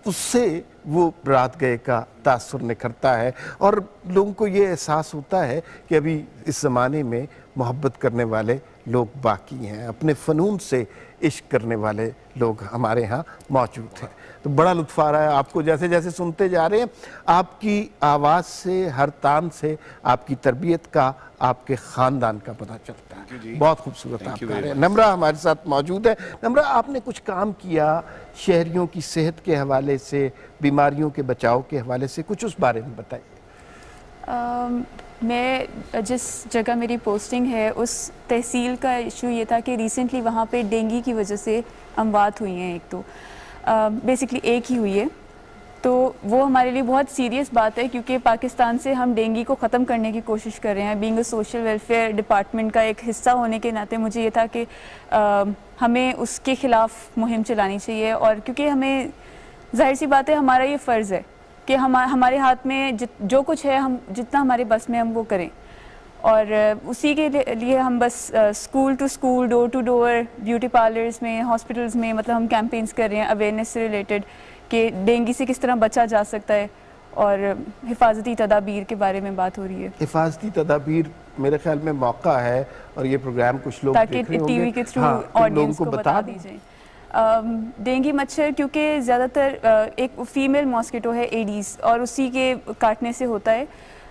उससे वो रात गए का तासुर निखरता है और लोगों को ये एहसास होता है कि अभी इस ज़माने में मोहब्बत करने वाले लोग बाकी हैं, अपने फ़नून से इश्क करने वाले लोग हमारे यहाँ मौजूद हैं। तो बड़ा लुत्फ़ आ रहा है आपको जैसे जैसे सुनते जा रहे हैं। आपकी आवाज़ से, हर तान से आपकी तरबियत का, आपके ख़ानदान का पता चलता है। बहुत खूबसूरत आप गा रहे हैं। नम्रा हमारे साथ मौजूद है। नम्रा, आपने कुछ काम किया शहरियों की सेहत के हवाले से, बीमारियों के बचाव के हवाले से, कुछ उस बारे में बताइए। मैं जिस जगह मेरी पोस्टिंग है उस तहसील का इशू ये था कि रिसेंटली वहाँ पे डेंगू की वजह से अमवात हुई हैं। एक तो बेसिकली एक ही हुई है, तो वो हमारे लिए बहुत सीरियस बात है क्योंकि पाकिस्तान से हम डेंगू को ख़त्म करने की कोशिश कर रहे हैं। Being a social welfare department का एक हिस्सा होने के नाते मुझे ये था कि हमें उसके ख़िलाफ़ मुहिम चलानी चाहिए और क्योंकि हमें जाहिर सी बात है हमारा ये फ़र्ज़ है कि हमारे हाथ में जो कुछ है हम जितना हमारे बस में हम वो करें और उसी के लिए हम बस school to school, door to door, beauty parlours में, हॉस्पिटल्स में मतलब हम कैंपेन्स कर रहे हैं अवेयरनेस से रिलेटेड कि डेंगू से किस तरह बचा जा सकता है और हिफाजती तदाबीर के बारे में बात हो रही है। हिफाजती तदाबीर मेरे ख्याल में मौका है और ये प्रोग्राम कुछ लोग ताकि देख रहे होंगे, टीवी के थ्रू लोगों ऑडियंस को बता दें। दीजिए। डेंगू मच्छर क्योंकि ज़्यादातर एक फीमेल मॉस्किटो है एडीज़ और उसी के काटने से होता है।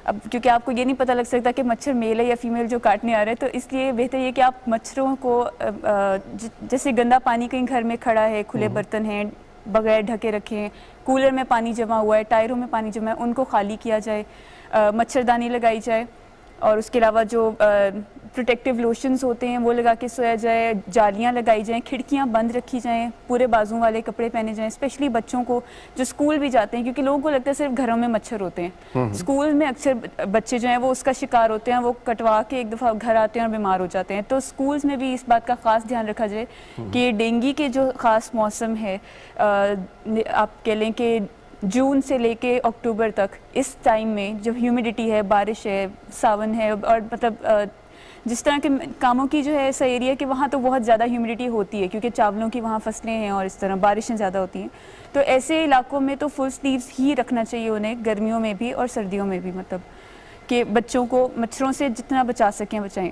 अब क्योंकि आपको ये नहीं पता लग सकता कि मच्छर मेल है या फीमेल जो काटने आ रहा है, तो इसलिए बेहतर ये कि आप मच्छरों को जैसे गंदा पानी कहीं घर में खड़ा है, खुले बर्तन हैं, बगैर ढके रखें, कूलर में पानी जमा हुआ है, टायरों में पानी जमा है, उनको खाली किया जाए, मच्छरदानी लगाई जाए, और उसके अलावा जो प्रोटेक्टिव लोशंस होते हैं वो लगा के सोया जाए, जालियां लगाई जाएं, खिड़कियां बंद रखी जाएं, पूरे बाजू वाले कपड़े पहने जाएं, स्पेशली बच्चों को जो स्कूल भी जाते हैं, क्योंकि लोगों को लगता है सिर्फ घरों में मच्छर होते हैं, स्कूल में अक्सर बच्चे जो हैं वो उसका शिकार होते हैं, वो कटवा के एक दफ़ा घर आते हैं और बीमार हो जाते हैं। तो स्कूल्स में भी इस बात का ख़ास ध्यान रखा जाए कि डेंगू के जो ख़ास मौसम है, आप कह लें कि जून से लेके अक्टूबर तक, इस टाइम में जब ह्यूमिडिटी है, बारिश है, सावन है, और मतलब जिस तरह के कामों की जो है ऐसा एरिया कि वहाँ तो बहुत ज़्यादा ह्यूमिडिटी होती है क्योंकि चावलों की वहाँ फसलें हैं और इस तरह बारिशें ज़्यादा होती हैं, तो ऐसे इलाकों में तो फुल स्लीव्स ही रखना चाहिए उन्हें, गर्मियों में भी और सर्दियों में भी, मतलब कि बच्चों को मच्छरों से जितना बचा सकें बचाएं,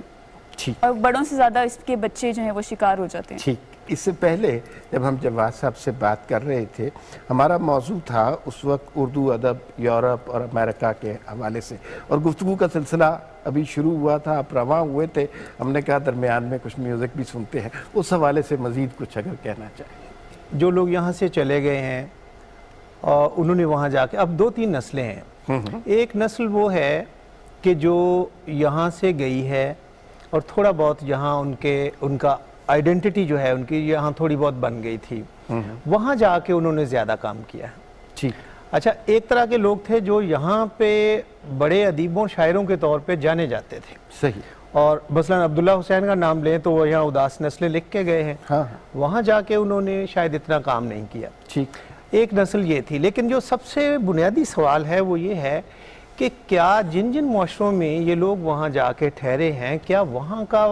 और बड़ों से ज़्यादा इसके बच्चे जो हैं वो शिकार हो जाते हैं। ठीक, इससे पहले जब हम जवाद साहब से बात कर रहे थे, हमारा मौजू था उस वक्त उर्दू अदब यूरोप और अमेरिका के हवाले से, और गुफ्तगू का सिलसिला अभी शुरू हुआ था, आप रवां हुए थे, हमने कहा दरमियान में कुछ म्यूज़िक भी सुनते हैं, उस हवाले से मज़ीद कुछ अगर कहना चाहिए। जो लोग यहाँ से चले गए हैं और उन्होंने वहाँ जाके, अब 2-3 नस्लें हैं। एक नस्ल वो है कि जो यहाँ से गई है और थोड़ा बहुत यहाँ उनका आइडेंटिटी जो है उनकी यहाँ थोड़ी बहुत बन गई थी, वहाँ जाके उन्होंने ज़्यादा काम किया है। ठीक, अच्छा, एक तरह के लोग थे जो यहाँ पे बड़े अदीबों शायरों के तौर पे जाने जाते थे। सही। और मसलन अब्दुल्ला हुसैन का नाम लें तो वो यहाँ उदास नस्लें लिख के गए हैं। हाँ। वहाँ जाके उन्होंने शायद इतना काम नहीं किया। ठीक, एक नस्ल ये थी। लेकिन जो सबसे बुनियादी सवाल है वो ये है कि क्या जिन जिन मुआशरों में ये लोग वहाँ जाके ठहरे हैं, क्या वहाँ का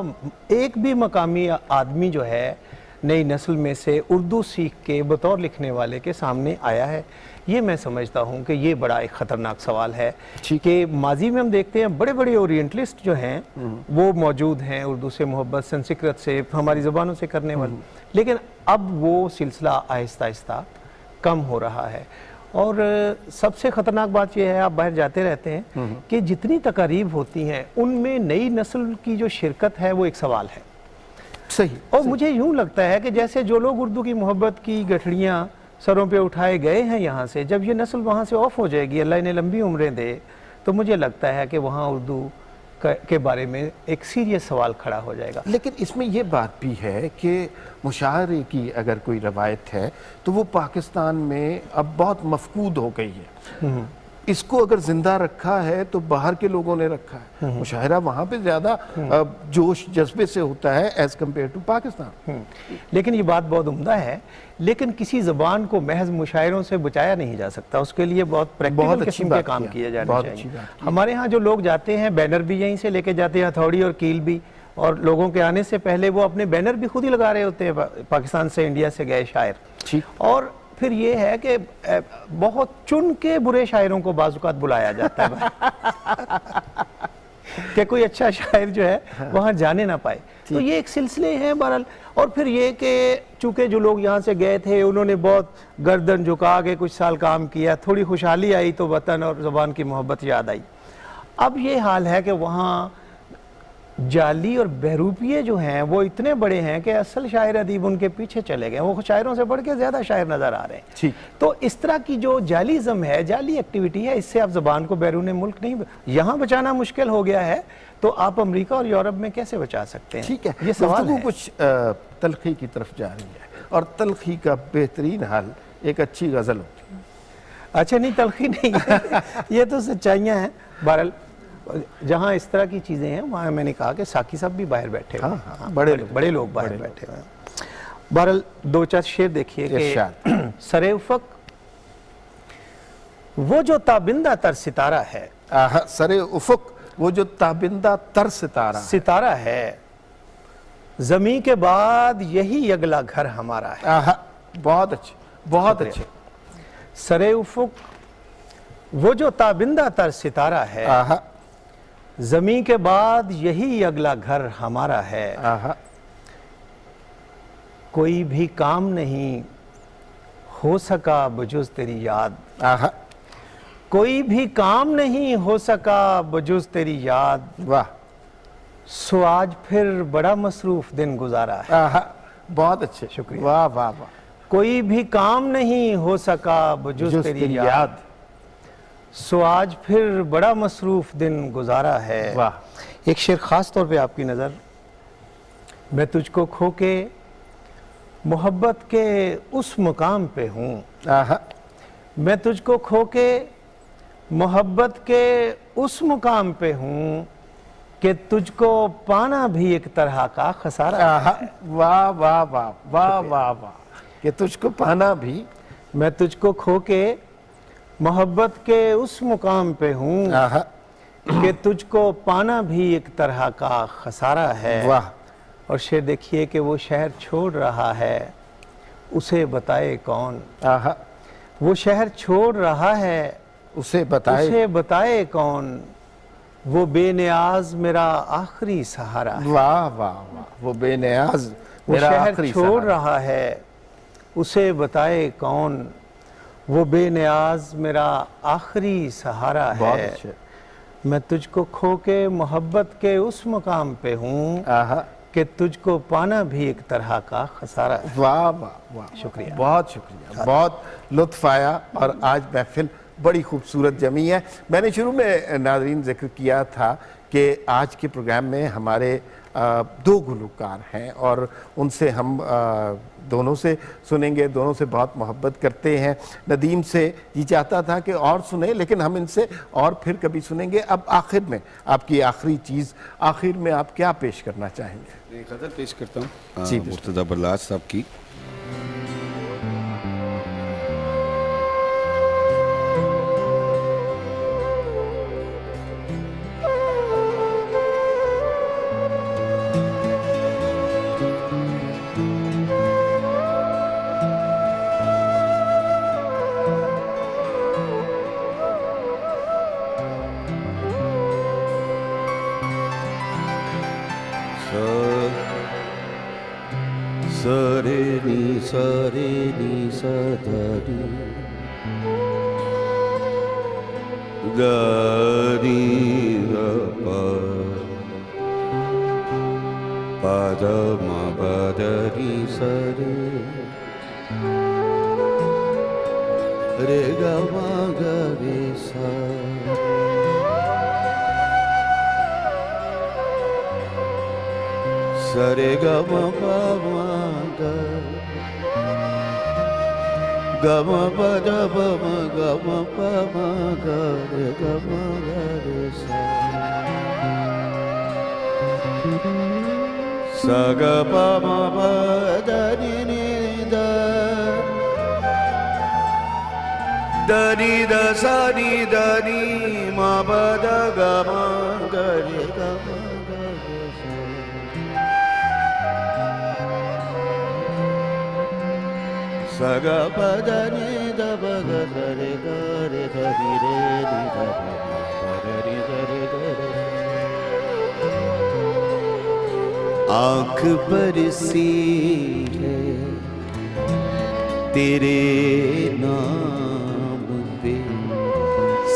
एक भी मकामी आदमी जो है नई नस्ल में से उर्दू सीख के बतौर लिखने वाले के सामने आया है? ये मैं समझता हूँ कि ये बड़ा एक ख़तरनाक सवाल है कि माजी में हम देखते हैं बड़े बड़े ओरिएंटलिस्ट जो हैं वो मौजूद हैं, उर्दू से मोहब्बत, संस्कृत से, हमारी ज़बानों से करने वाले, लेकिन अब वो सिलसिला आहिस्ता आहिस्ता कम हो रहा है। और सबसे ख़तरनाक बात यह है, आप बाहर जाते रहते हैं कि जितनी तकारीब होती हैं उनमें नई नस्ल की जो शिरकत है वो एक सवाल है। सही। और मुझे यूं लगता है कि जैसे जो लोग उर्दू की मोहब्बत की गठड़ियाँ सरों पे उठाए गए हैं यहाँ से, जब ये नस्ल वहाँ से ऑफ हो जाएगी, अल्लाह इन्हें लंबी उम्रें दे, तो मुझे लगता है कि वहाँ उर्दू के बारे में एक सीरियस सवाल खड़ा हो जाएगा। लेकिन इसमें यह बात भी है कि मुशायरे की अगर कोई रवायत है तो वो पाकिस्तान में अब बहुत मफकूद हो गई है। इसको अगर जिंदा रखा है तो बाहर के लोगों ने रखा है। मुशायरा वहाँ पे ज़्यादा जोश जज्बे से होता है एज़ कम्पेयर टू पाकिस्तान। लेकिन ये बात बहुत उम्दा है, लेकिन किसी ज़बान को महज मुशायरों से बचाया नहीं जा सकता, उसके लिए बहुत प्रैक्टिकल किस्म के काम किए जाने चाहिए। हमारे यहाँ जो लोग जाते हैं, बैनर भी यहीं से लेके जाते हैं, हथौड़ी और कील भी, और लोगों के आने से पहले वो अपने बैनर भी खुद ही लगा रहे होते हैं, पाकिस्तान से इंडिया से गए शायर। और फिर ये है कि बहुत चुन के बुरे शायरों को बाज़-औक़ात बुलाया जाता है कि कोई अच्छा शायर जो है वहाँ जाने ना पाए। तो ये एक सिलसिले हैं बहरहाल। और फिर ये कि चूँकि जो लोग यहाँ से गए थे उन्होंने बहुत गर्दन झुका के कुछ साल काम किया, थोड़ी खुशहाली आई तो वतन और ज़बान की मोहब्बत याद आई। अब ये हाल है कि वहाँ जाली और बहरूपिये जो हैं वो इतने बड़े हैं कि असल शायर अदीब उनके पीछे चले गए, वो शायरों से बढ़ के ज़्यादा शायर नज़र आ रहे हैं। ठीक। तो इस तरह की जो जालीज़म है, जाली एक्टिविटी है, इससे आप ज़बान को बैरून मुल्क नहीं, यहाँ बचाना मुश्किल हो गया है, तो आप अमेरिका और यूरोप में कैसे बचा सकते हैं? ठीक है, ये सवाल है। कुछ तलखी की तरफ जा रही है, और तलखी का बेहतरीन हाल एक अच्छी गज़ल होती है। अच्छा, नहीं तलखी नहीं है ये तो सच्चाइयाँ हैं। बहरहाल जहाँ इस तरह की चीज़ें हैं वहाँ मैंने कहा कि साकी साहब भी बाहर बैठे हुए हैं। हाँ, बड़े लोग बाहर बैठे हुए हैं। बहरहाल 2-4 शेर देखिए कि सरे उफ़क़ वो जो ताबिंदा तर सितारा है, सरे उफ़क़ वो जो ताबिंदा तर सितारा है, ज़मीं के बाद यही अगला घर हमारा है। बहुत अच्छे, बहुत अच्छे। सरे उफ़क़ वो जो ताबिंदा तर सितारा है, ज़मीं के बाद यही अगला घर हमारा है। कोई भी काम नहीं हो सका बजुज़ तेरी याद, कोई भी काम नहीं हो सका बजुज तेरी याद, वाह, सो आज फिर बड़ा मसरूफ दिन गुजारा है। आहा, बहुत अच्छे, शुक्रिया। वाह वाह वाह। कोई भी काम नहीं हो सका बजुज जुज तेरी याद, सो आज फिर बड़ा मसरूफ दिन गुजारा है। वाह। एक शेर खास तौर पे आपकी नज़र, मैं तुझको खो के मोहब्बत के उस मुकाम पे हूँ, आहा, मैं तुझको खो के मोहब्बत के उस मुकाम पे हूँ कि तुझको पाना भी एक तरह का खसारा आहा, है। वाह वाह वाह वाह वाह वाह, कि तुझको पाना भी, मैं तुझको खो के मोहब्बत के उस मुकाम पे हूँ आहा, कि तुझको पाना भी एक तरह का खसारा है। वाह। और शेर देखिए कि वो शहर छोड़ रहा है, उसे बताए कौन। आहा, वो शहर छोड़ रहा है, उसे बताए, उसे बताए कौन। वो बेनियाज मेरा आखिरी सहारा है। वाह वाह वाह, वो बेनियाज वो मेरा शहर आखिरी छोड़ सहारा। रहा है, उसे बताए कौन। वो बेनियाज मेरा आखिरी सहारा बहुत है। अच्छे, मैं तुझको खो के मोहब्बत के उस मुकाम पे हूँ आहा, कि तुझको पाना भी एक तरह का खसारा है। वाह वाह वाह, शुक्रिया। बहुत शुक्रिया, बहुत लुत्फ आया और आज महफिल बड़ी खूबसूरत जमी है। मैंने शुरू में नाज़रीन जिक्र किया था कि आज के प्रोग्राम में हमारे दो गुलकार हैं और उनसे हम दोनों से सुनेंगे, दोनों से बहुत मोहब्बत करते हैं। नदीम से जी चाहता था कि और सुने, लेकिन हम इनसे और फिर कभी सुनेंगे। अब आखिर में आपकी आखिरी चीज़, आखिर में आप क्या पेश करना चाहेंगे? एक गज़ल पेश करता हूँ जी, मुर्तज़ा बरलास साहब की। Sare ni sa da ni da ni da pa da ma ba da ni sa re ga ma ga re sa Sare ga ma pa ma ga ga ma pa da pa ma ga ma pa ma ga re ga ma ga re sa sa ga pa ma pa da ni ni da ni da sa ni da ni ma pa da ga ma ga re ga ma Saga pada ni da ba ga sa re ga re sa di re ni da ba ma ga re sa re ga re आँख बरसी है तेरे नाम पे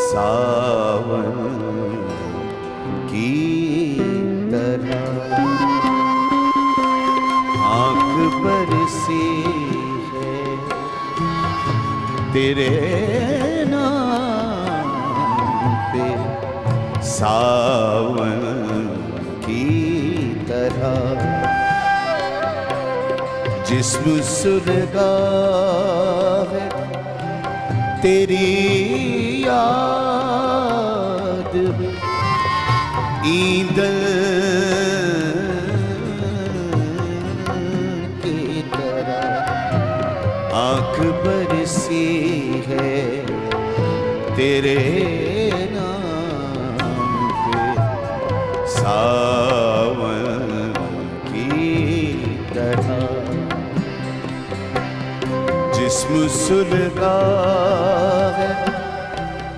सावन की तरह आँख बरसी तेरे नाम पे सावन की तरह जिस्म सुलगा है तेरी याद में ईंधन की तरह आँख बरसी है तेरे नाम पे सावन की तरह जिस्म सुलगा है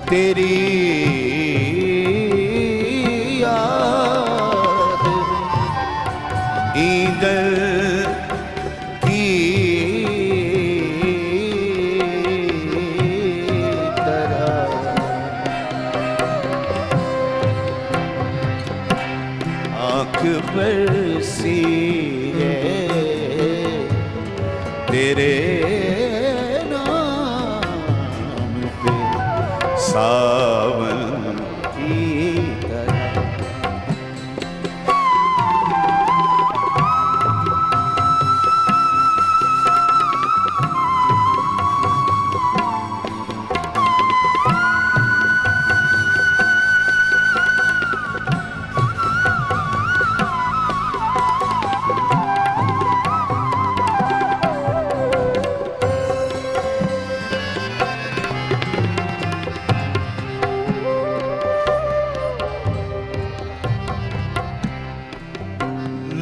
तेरी याद में ईंधन आँख बरसी है तेरे नाम पे सावन की तरह।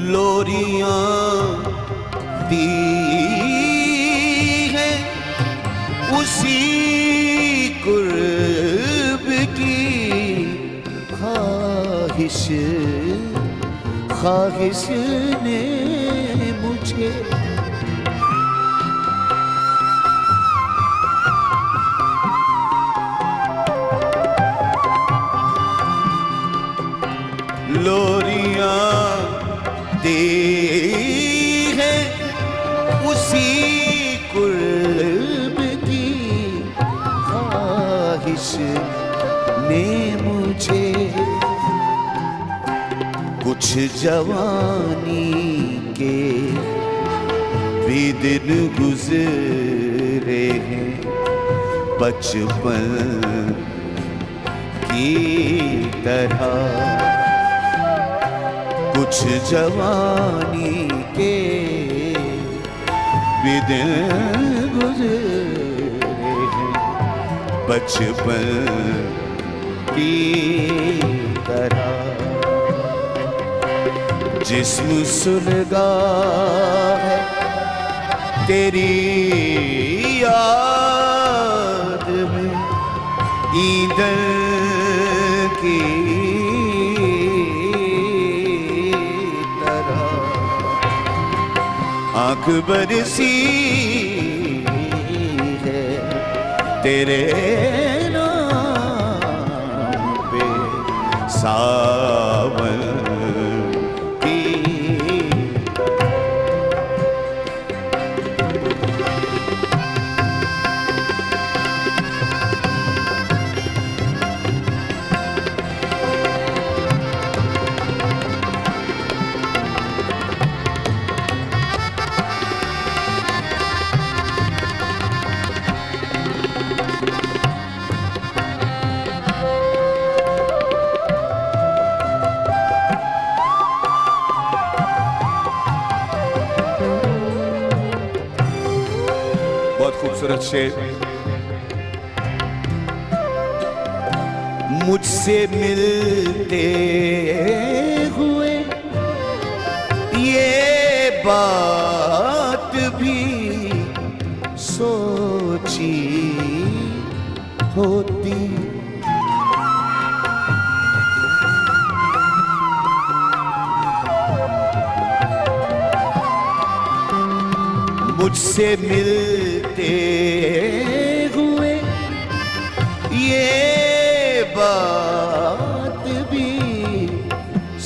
लोरियां दी है उसी कुर्ब की ख्वाहिश, ख्वाहिश ने मुझे लोरियां दी है उसी कुर्ब की ख्वाहिश ने मुझे। कुछ जवानी के भी दिन गुजरे हैं बचपन की तरह। कुछ जवानी के भी दिन गुजरे हैं बचपन की तरह। जिस्म सुलगा है तेरी याद में ईंधन की आँख बरसी है तेरे नाम पे सावन की। बहुत खूबसूरत शेर। मुझसे मिलते हुए ये बात भी सोची होती। मुझसे मिलते हुए ये बात भी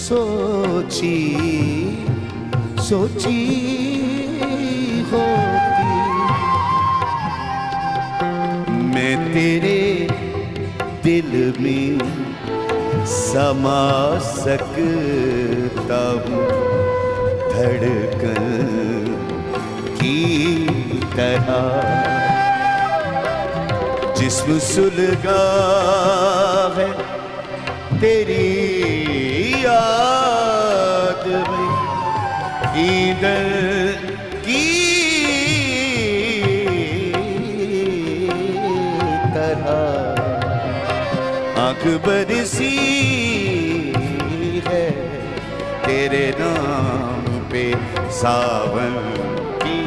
सोची सोची होती। मैं तेरे दिल में समा सकता हूँ धड़कन की तरह। जिस्म सुलगा है तेरी याद में ईंधन की तरह। आँख बरसी है तेरे नाम पे सावन की।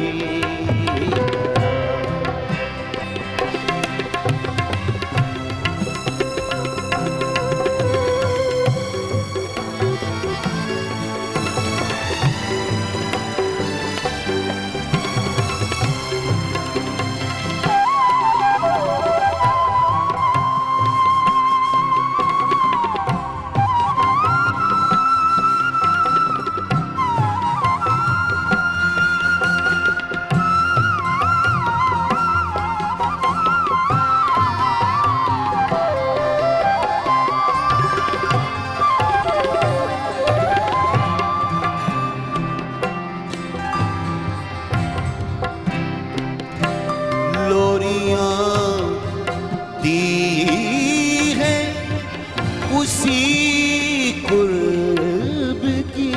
उसी कुर्ब की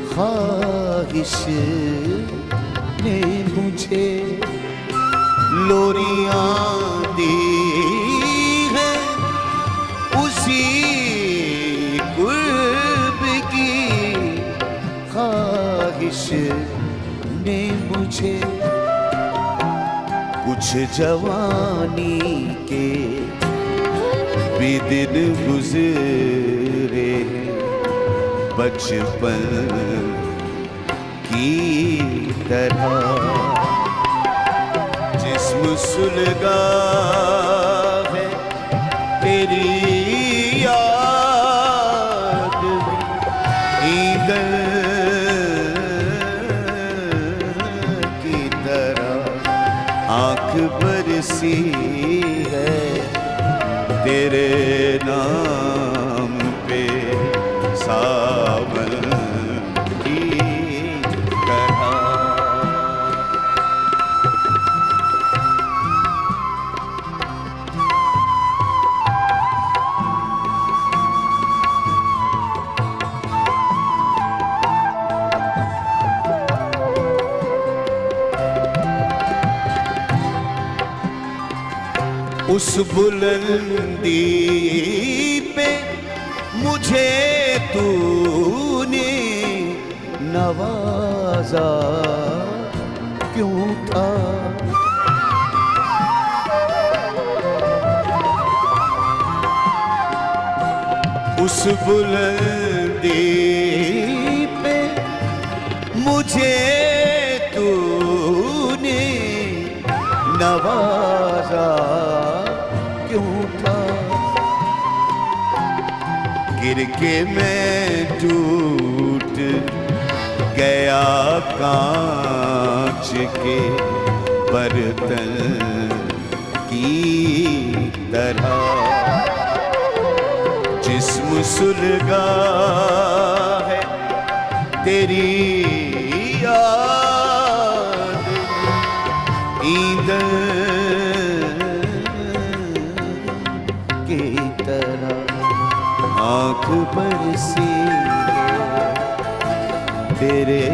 ख्वाहिश ने मुझे लोरियां दी है, उसी कुर्ब की ख्वाहिश ने मुझे कुछ जवानी के भी दिन गुजरे बचपन की तरह, जिस्म सुलगा है तेरी याद ईंधन की तरह, आंख बरसी है तेरे नाम पे सावन की तरह। उस बुलंदी पे मुझे तूने नवाजा क्यों था, उस बुलंदी पे मुझे तूने नवाजा क्यों था, गिर के मैं टूट गया कांच के बर्तन की तरह, जिस्म सुलगा है तेरी याद ईंधन की तरह, आंख बरसी तेरे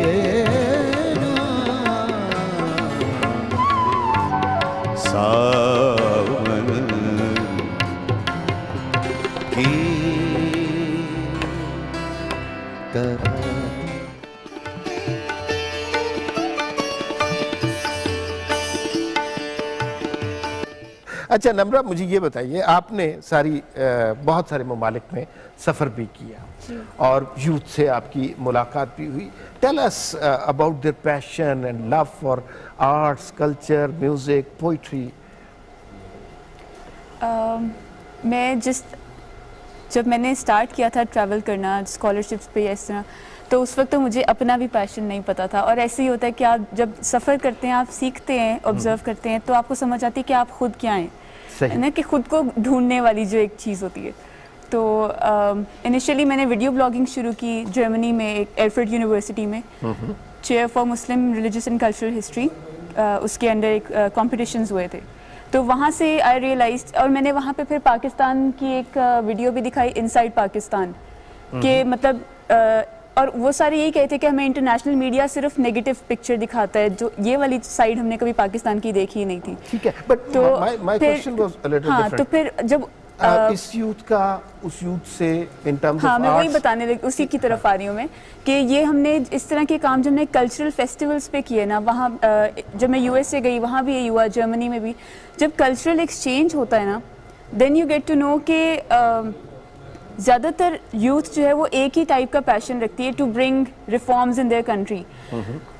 सावन की तरह। अच्छा नम्रा, मुझे ये बताइए, आपने बहुत सारे ममालिक में सफ़र भी किया और यूथ से आपकी मुलाकात भी हुई। Tell us about their passion and love for arts, culture, music, poetry. जब मैंने स्टार्ट किया था ट्रैवल करना स्कॉलरशिप्स पे इस तरह, तो उस वक्त तो मुझे अपना भी पैशन नहीं पता था। और ऐसे ही होता है कि आप जब सफ़र करते हैं, आप सीखते हैं, ऑब्जर्व करते हैं, तो आपको समझ आती है कि आप खुद क्या हैं, है ना, कि खुद को ढूंढने वाली जो एक चीज़ होती है। तो इनिशियली मैंने वीडियो ब्लॉगिंग शुरू की जर्मनी में, एक एयरफोर्ड यूनिवर्सिटी में, chair for Muslim religious and cultural history, उसके अंडर एक कॉम्पिटिशन्स हुए थे। तो वहाँ से आई रियलाइज, और मैंने वहाँ पे फिर पाकिस्तान की एक वीडियो भी दिखाई, इनसाइड पाकिस्तान के, मतलब और वो सारे यही कहते कि हमें इंटरनेशनल मीडिया सिर्फ नेगेटिव पिक्चर दिखाता है, जो ये वाली साइड हमने कभी पाकिस्तान की देखी ही नहीं थी। ठीक है, बट तो my question was a little different. तो फिर जब इस यूथ का उस यूथ से इन टर्म्स हाँ, ऑफ मैं वही बताने लगी, उसी की तरफ आ रही हूँ मैं, कि ये हमने इस तरह के काम जब हमने कल्चरल फेस्टिवल्स पे किए ना, वहाँ जब मैं यूएसए गई वहाँ भी यही हुआ, जर्मनी में भी जब कल्चरल एक्सचेंज होता है ना, then you get to know कि ज़्यादातर यूथ जो है वो एक ही टाइप का पैशन रखती है, to bring reforms in their country.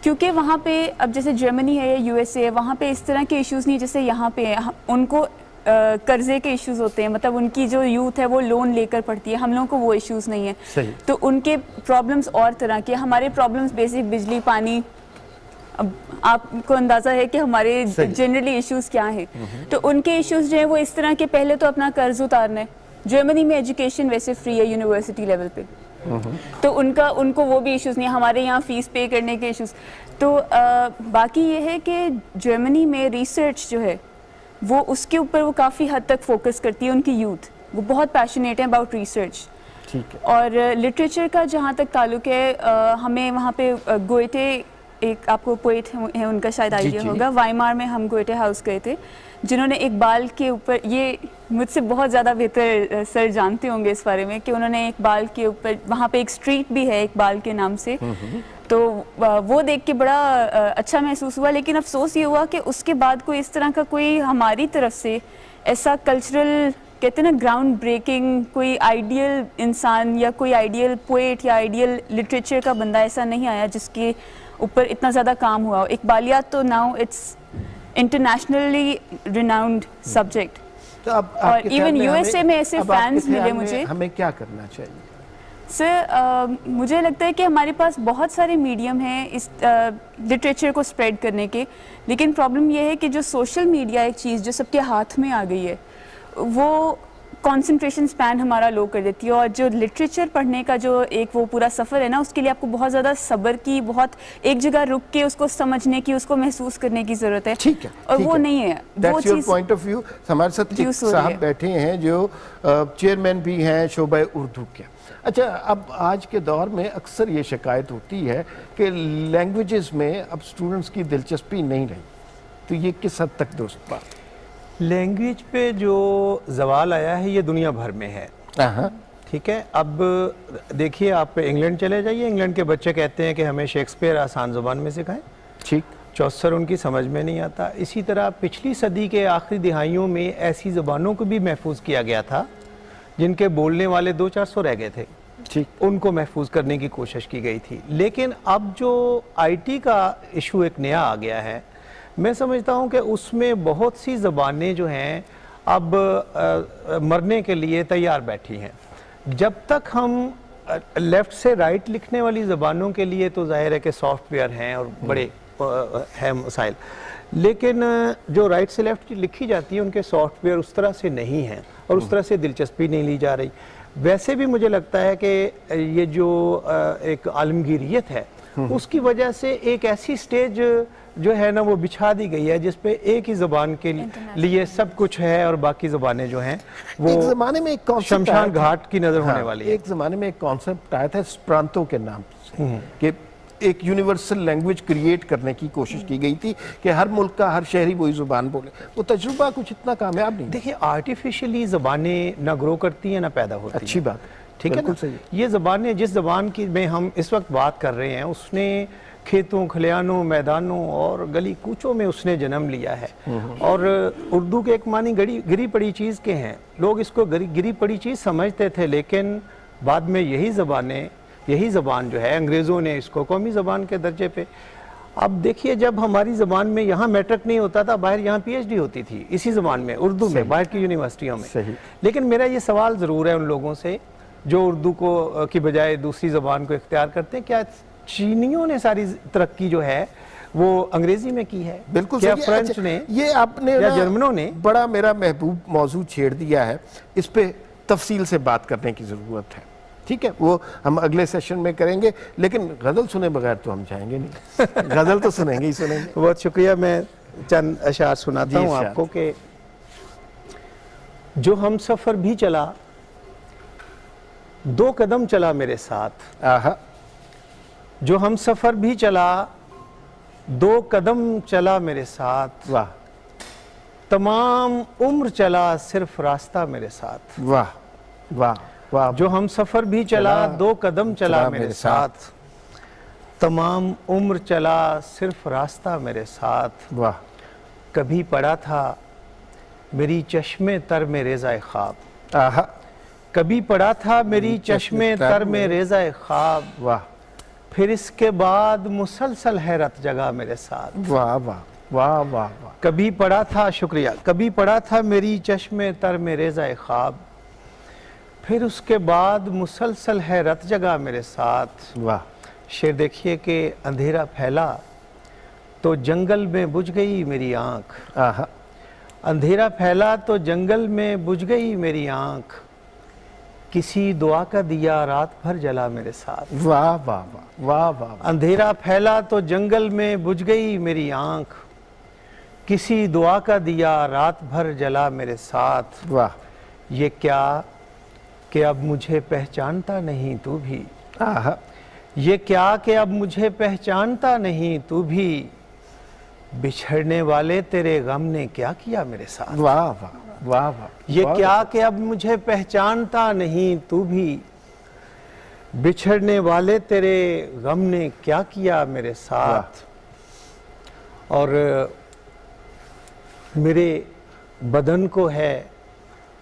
क्योंकि वहाँ पे अब जैसे जर्मनी है या यूएसए है, वहाँ पे इस तरह के इश्यूज नहीं जैसे यहाँ पे है। उनको कर्जे के इश्यूज होते हैं, मतलब उनकी जो यूथ है वो लोन लेकर पढ़ती है, हम लोगों को वो इश्यूज नहीं है। सही। तो उनके प्रॉब्लम्स और तरह के, हमारे प्रॉब्लम्स बेसिक बिजली पानी। अब आपको अंदाजा है कि हमारे जनरली इश्यूज क्या हैं। तो उनके इश्यूज जो है वो इस तरह के, पहले तो अपना कर्ज उतारना है। जर्मनी में एजुकेशन वैसे फ्री है यूनिवर्सिटी लेवल पे, तो उनको वो भी इश्यूज नहीं, हमारे यहाँ फीस पे करने के इश्यूज। तो बाकी ये है कि जर्मनी में रिसर्च जो है वो उसके ऊपर वो काफ़ी हद तक फोकस करती है, उनकी यूथ वो बहुत पैशनेट हैं अबाउट रिसर्च। ठीक है। और लिटरेचर का जहाँ तक ताल्लुक है, हमें वहाँ पे गोएटे, एक आपको पोएट है उनका शायद आइडिया होगा, वाइमार में हम गोएटे हाउस गए थे, जिन्होंने इकबाल के ऊपर, ये मुझसे बहुत ज़्यादा बेहतर सर जानते होंगे इस बारे में, कि उन्होंने इकबाल के ऊपर, वहाँ पे एक स्ट्रीट भी है इकबाल के नाम से, तो वो देख के बड़ा अच्छा महसूस हुआ। लेकिन अफसोस ये हुआ कि उसके बाद कोई इस तरह का कोई हमारी तरफ से ऐसा कल्चरल, कहते हैं ना, ग्राउंड ब्रेकिंग, कोई आइडियल इंसान या कोई आइडियल पोएट या आइडियल लिटरेचर का बंदा ऐसा नहीं आया जिसके ऊपर इतना ज़्यादा काम हुआ हो। इकबालियात तो now it's internationally renowned subject, तो अब और इवन यूएसए में ऐसे फैंस मिले मुझे। हमें क्या करना चाहिए? सर मुझे लगता है कि हमारे पास बहुत सारे मीडियम हैं इस लिटरेचर को स्प्रेड करने के, लेकिन प्रॉब्लम यह है कि जो सोशल मीडिया एक चीज़ जो सबके हाथ में आ गई है, वो कंसंट्रेशन स्पैन हमारा लो कर देती है। और जो लिटरेचर पढ़ने का जो एक वो पूरा सफ़र है ना, उसके लिए आपको बहुत ज़्यादा सब्र की, बहुत एक जगह रुक के उसको समझने की, उसको महसूस करने की ज़रूरत है। ठीक है, और वो नहीं है, वो चीज़। Point of view. हमारे साथ एक साहब बैठे हैं जो चेयरमैन भी हैं शोबा उर्दू के। अच्छा, अब आज के दौर में अक्सर ये शिकायत होती है कि लैंग्वेजेस में अब स्टूडेंट्स की दिलचस्पी नहीं रही, तो ये किस हद तक दुरुस्त बात? लैंग्वेज पे जो सवाल आया है ये दुनिया भर में है। ठीक है, अब देखिए, आप इंग्लैंड चले जाइए, इंग्लैंड के बच्चे कहते हैं कि हमें शेक्सपियर आसान ज़ुबान में सिखाएं। ठीक, चौसर उनकी समझ में नहीं आता। इसी तरह पिछली सदी के आखिरी दिहाइयों में ऐसी ज़ुबानों को भी महफूज किया गया था जिनके बोलने वाले 200-400 रह गए थे। ठीक, उनको महफूज करने की कोशिश की गई थी। लेकिन अब जो आईटी का इशू एक नया आ गया है, मैं समझता हूं कि उसमें बहुत सी ज़बानें जो हैं अब मरने के लिए तैयार बैठी हैं। जब तक हम लेफ़्ट से राइट लिखने वाली ज़बानों के लिए तो जाहिर है कि सॉफ्टवेयर हैं और बड़े हैं मसाइल, लेकिन जो राइट से लेफ़्ट लिखी जाती है उनके सॉफ्टवेयर उस तरह से नहीं हैं और उस तरह से दिलचस्पी नहीं ली जा रही। वैसे भी मुझे लगता है कि ये जो एक आलमगीरियत है, उसकी वजह से एक ऐसी स्टेज जो है ना वो बिछा दी गई है जिसपे एक ही ज़बान के लिए सब कुछ है और बाकी ज़बानें जो हैं वो एक ज़माने में एक शमशान घाट की नज़र होने वाली है। एक ज़माने में एक कॉन्सेप्ट आया था स्प्रांतो के नाम से, कि एक यूनिवर्सल लैंग्वेज क्रिएट करने की कोशिश की गई थी कि हर मुल्क का हर शहरी वही ज़ुबान बोले। वो तजुर्बा कुछ इतना कामयाब नहीं। देखिए, आर्टिफिशियली ज़बानें ना ग्रो करती हैं ना पैदा होती हैं। अच्छी बात, ठीक है ना। ये ज़बानें, जिस ज़बान की में हम इस वक्त बात कर रहे हैं, उसने खेतों, खलियानों, मैदानों और गली कूचों में उसने जन्म लिया है। और उर्दू के एक मानी गिरी पड़ी चीज़ के हैं। लोग इसको गिरी पड़ी चीज़ समझते थे, लेकिन बाद में यही ज़बान जो है, अंग्रेज़ों ने इसको कौमी ज़बान के दर्जे पे। अब देखिए, जब हमारी ज़बान में यहाँ मैट्रिक नहीं होता था, बाहर यहाँ पीएचडी होती थी इसी ज़बान में, उर्दू में, बाहर की यूनिवर्सिटियों में। सही। लेकिन मेरा ये सवाल ज़रूर है उन लोगों से जो उर्दू को की बजाय दूसरी ज़बान को इख्तियार करते हैं, क्या चीनियों ने सारी तरक्की जो है वो अंग्रेजी में की है? बिल्कुल क्या सही। फ्रेंच ने, ये आपने या जर्मनों ने? बड़ा मेरा महबूब मौजू छेड़ दिया है, इस पे तफसील से बात करने की ज़रूरत है। ठीक है, वो हम अगले सेशन में करेंगे, लेकिन गज़ल सुने बगैर तो हम जाएंगे नहीं। गज़ल तो सुनेंगे ही सुनेंगे। बहुत शुक्रिया। मैं चंद अशार सुनाता हूँ आपको कि जो हम सफ़र भी चला, 2 कदम चला मेरे साथ। आहा। जो हम सफ़र भी चला, 2 कदम चला मेरे साथ। वाह। तमाम उम्र चला सिर्फ रास्ता मेरे साथ। वाह वाह वाह। जो हम सफ़र भी चला, 2 कदम चला मेरे साथ। तमाम उम्र चला सिर्फ रास्ता मेरे साथ। वाह। कभी पड़ा था मेरी चश्मे तर में रेज़ाए ख्वाब। आहा। कभी पड़ा था मेरी चश्मे तर में रेज़ाए ख्वाब। वाह। फिर इसके बाद मुसलसल हैरत जगा मेरे साथ। वाह वाह वाह वाह वाह। कभी पड़ा था, शुक्रिया, कभी पड़ा था मेरी चश्मे तर में रेज़ाए ख्वाब, फिर उसके बाद मुसलसल हैरत जगा मेरे साथ। वाह। शेर देखिए कि अंधेरा फैला तो जंगल में बुझ गई मेरी आँख। आहा। अंधेरा फैला तो जंगल में बुझ गई मेरी आँख, किसी दुआ का दिया रात भर जला मेरे साथ। वाह वाह वाह वाह वाह। अंधेरा फैला तो जंगल में बुझ गई मेरी आँख, किसी दुआ का दिया रात भर जला मेरे साथ। वाह। ये क्या कि अब मुझे पहचानता नहीं तू भी, आहा, ये क्या कि अब मुझे पहचानता नहीं तू भी, बिछड़ने वाले तेरे गम ने क्या किया मेरे साथ। वाह वाह वाह वाह। ये बहुत क्या कि अब मुझे पहचानता नहीं तू भी, बिछड़ने वाले तेरे गम ने क्या किया मेरे साथ। और मेरे बदन को है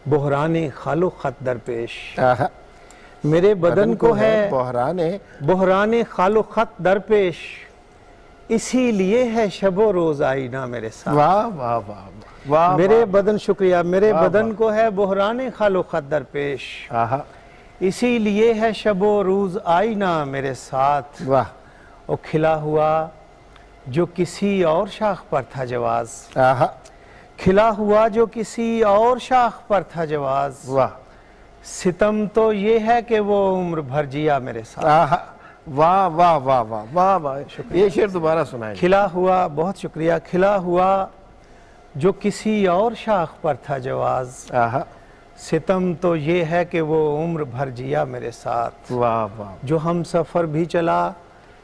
बहराने खालो खत दरपेश, आहा, मेरे बदन को है बहराने खालो खत दरपेश, इसीलिए है शबो रोज आईना मेरे साथ। वाह वाह वाह वाह। मेरे बदन, शुक्रिया, मेरे बदन को है बहराने खालो खत दरपेश, आहा, इसीलिए है शबो रोज आईना मेरे साथ। वाह। और खिला हुआ जो किसी और शाख पर था जवाज, आहा, खिला हुआ जो किसी और शाख पर था जवाज, वाह। सितम तो ये है कि वो उम्र भर जिया मेरे साथ। आहा, वाह वाह वाह वाह वाह वाह। ये शेर दोबारा सुनाएं। खिला हुआ, बहुत शुक्रिया, खिला हुआ जो किसी और शाख पर था जवाज, आहा, सितम तो ये है कि वो उम्र भर जिया मेरे साथ। वाह वाह। जो हम सफर भी चला,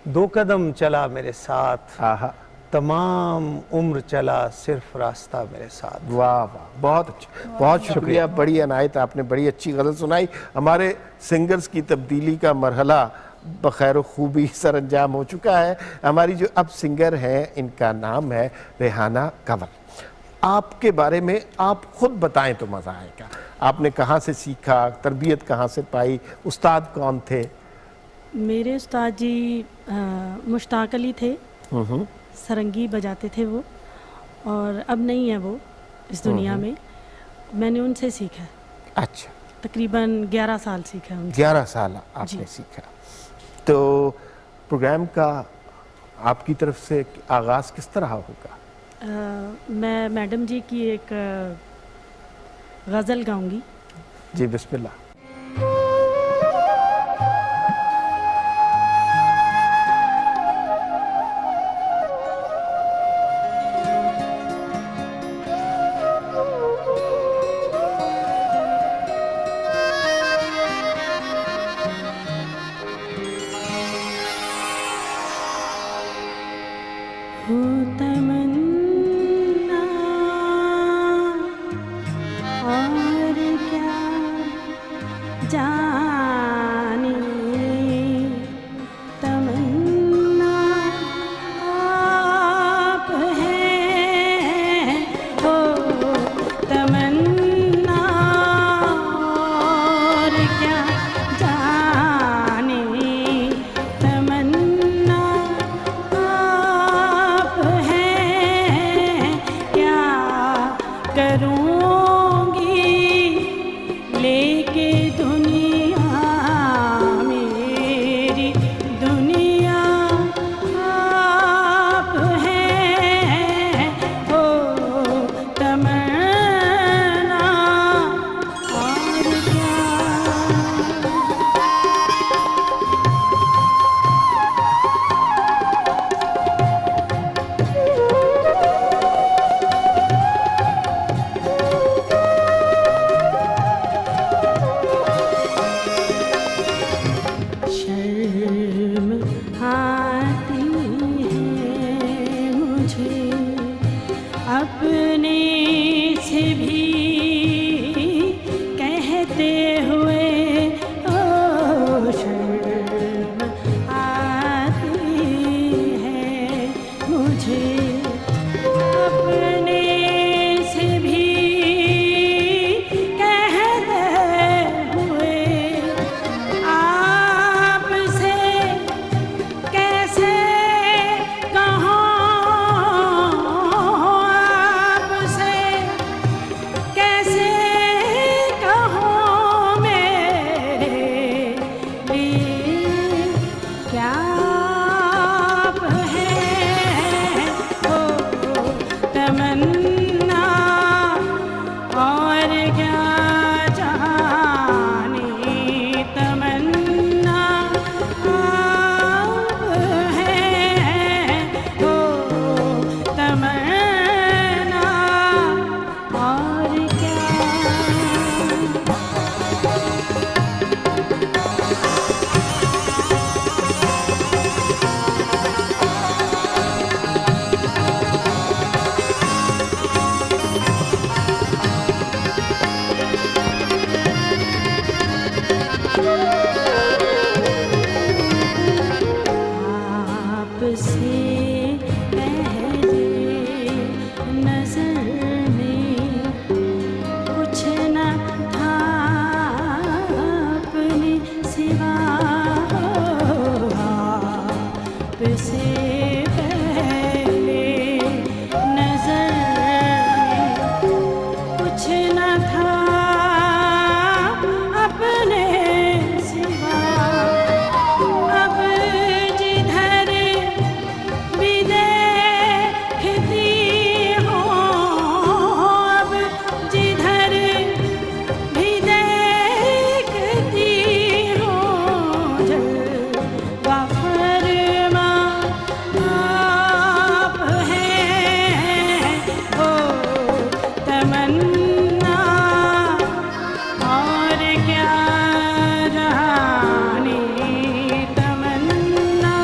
2 कदम चला मेरे साथ, आहा, तमाम उम्र चला सिर्फ रास्ता मेरे साथ। वाह वाह, बहुत अच्छा, बहुत शुक्रिया। बड़ी अनायत, आपने बड़ी अच्छी गज़ल सुनाई। हमारे सिंगर्स की तब्दीली का मरहला बखैर खूबी सर अंजाम हो चुका है। हमारी जो अब सिंगर हैं, इनका नाम है रेहाना कंवल। आपके बारे में आप खुद बताएं तो मज़ा आएगा। आपने कहाँ से सीखा, तरबियत कहाँ से पाई, उस्ताद कौन थे? मेरे उस्ताद जी मुश्ताक अली थे, सरंगी बजाते थे वो, और अब नहीं है वो इस दुनिया में। मैंने उनसे सीखा। अच्छा, तकरीबन 11 साल सीखा उनसे। 11 साल आपने सीखा। तो प्रोग्राम का आपकी तरफ से आगाज़ किस तरह होगा? मैं मैडम जी की एक गज़ल गाऊंगी। जी, बिस्मिल्लाह। करूँगी लेके दुनिया सिवा आपसे पहले नजर में कुछ न था अपने सिवा। अब जिधर भी देखती हूँ, अब जिधर भी देखती हूँ, जलवा फरमा आप हैं। ओ तमन्ना और क्या जहानी तमन्ना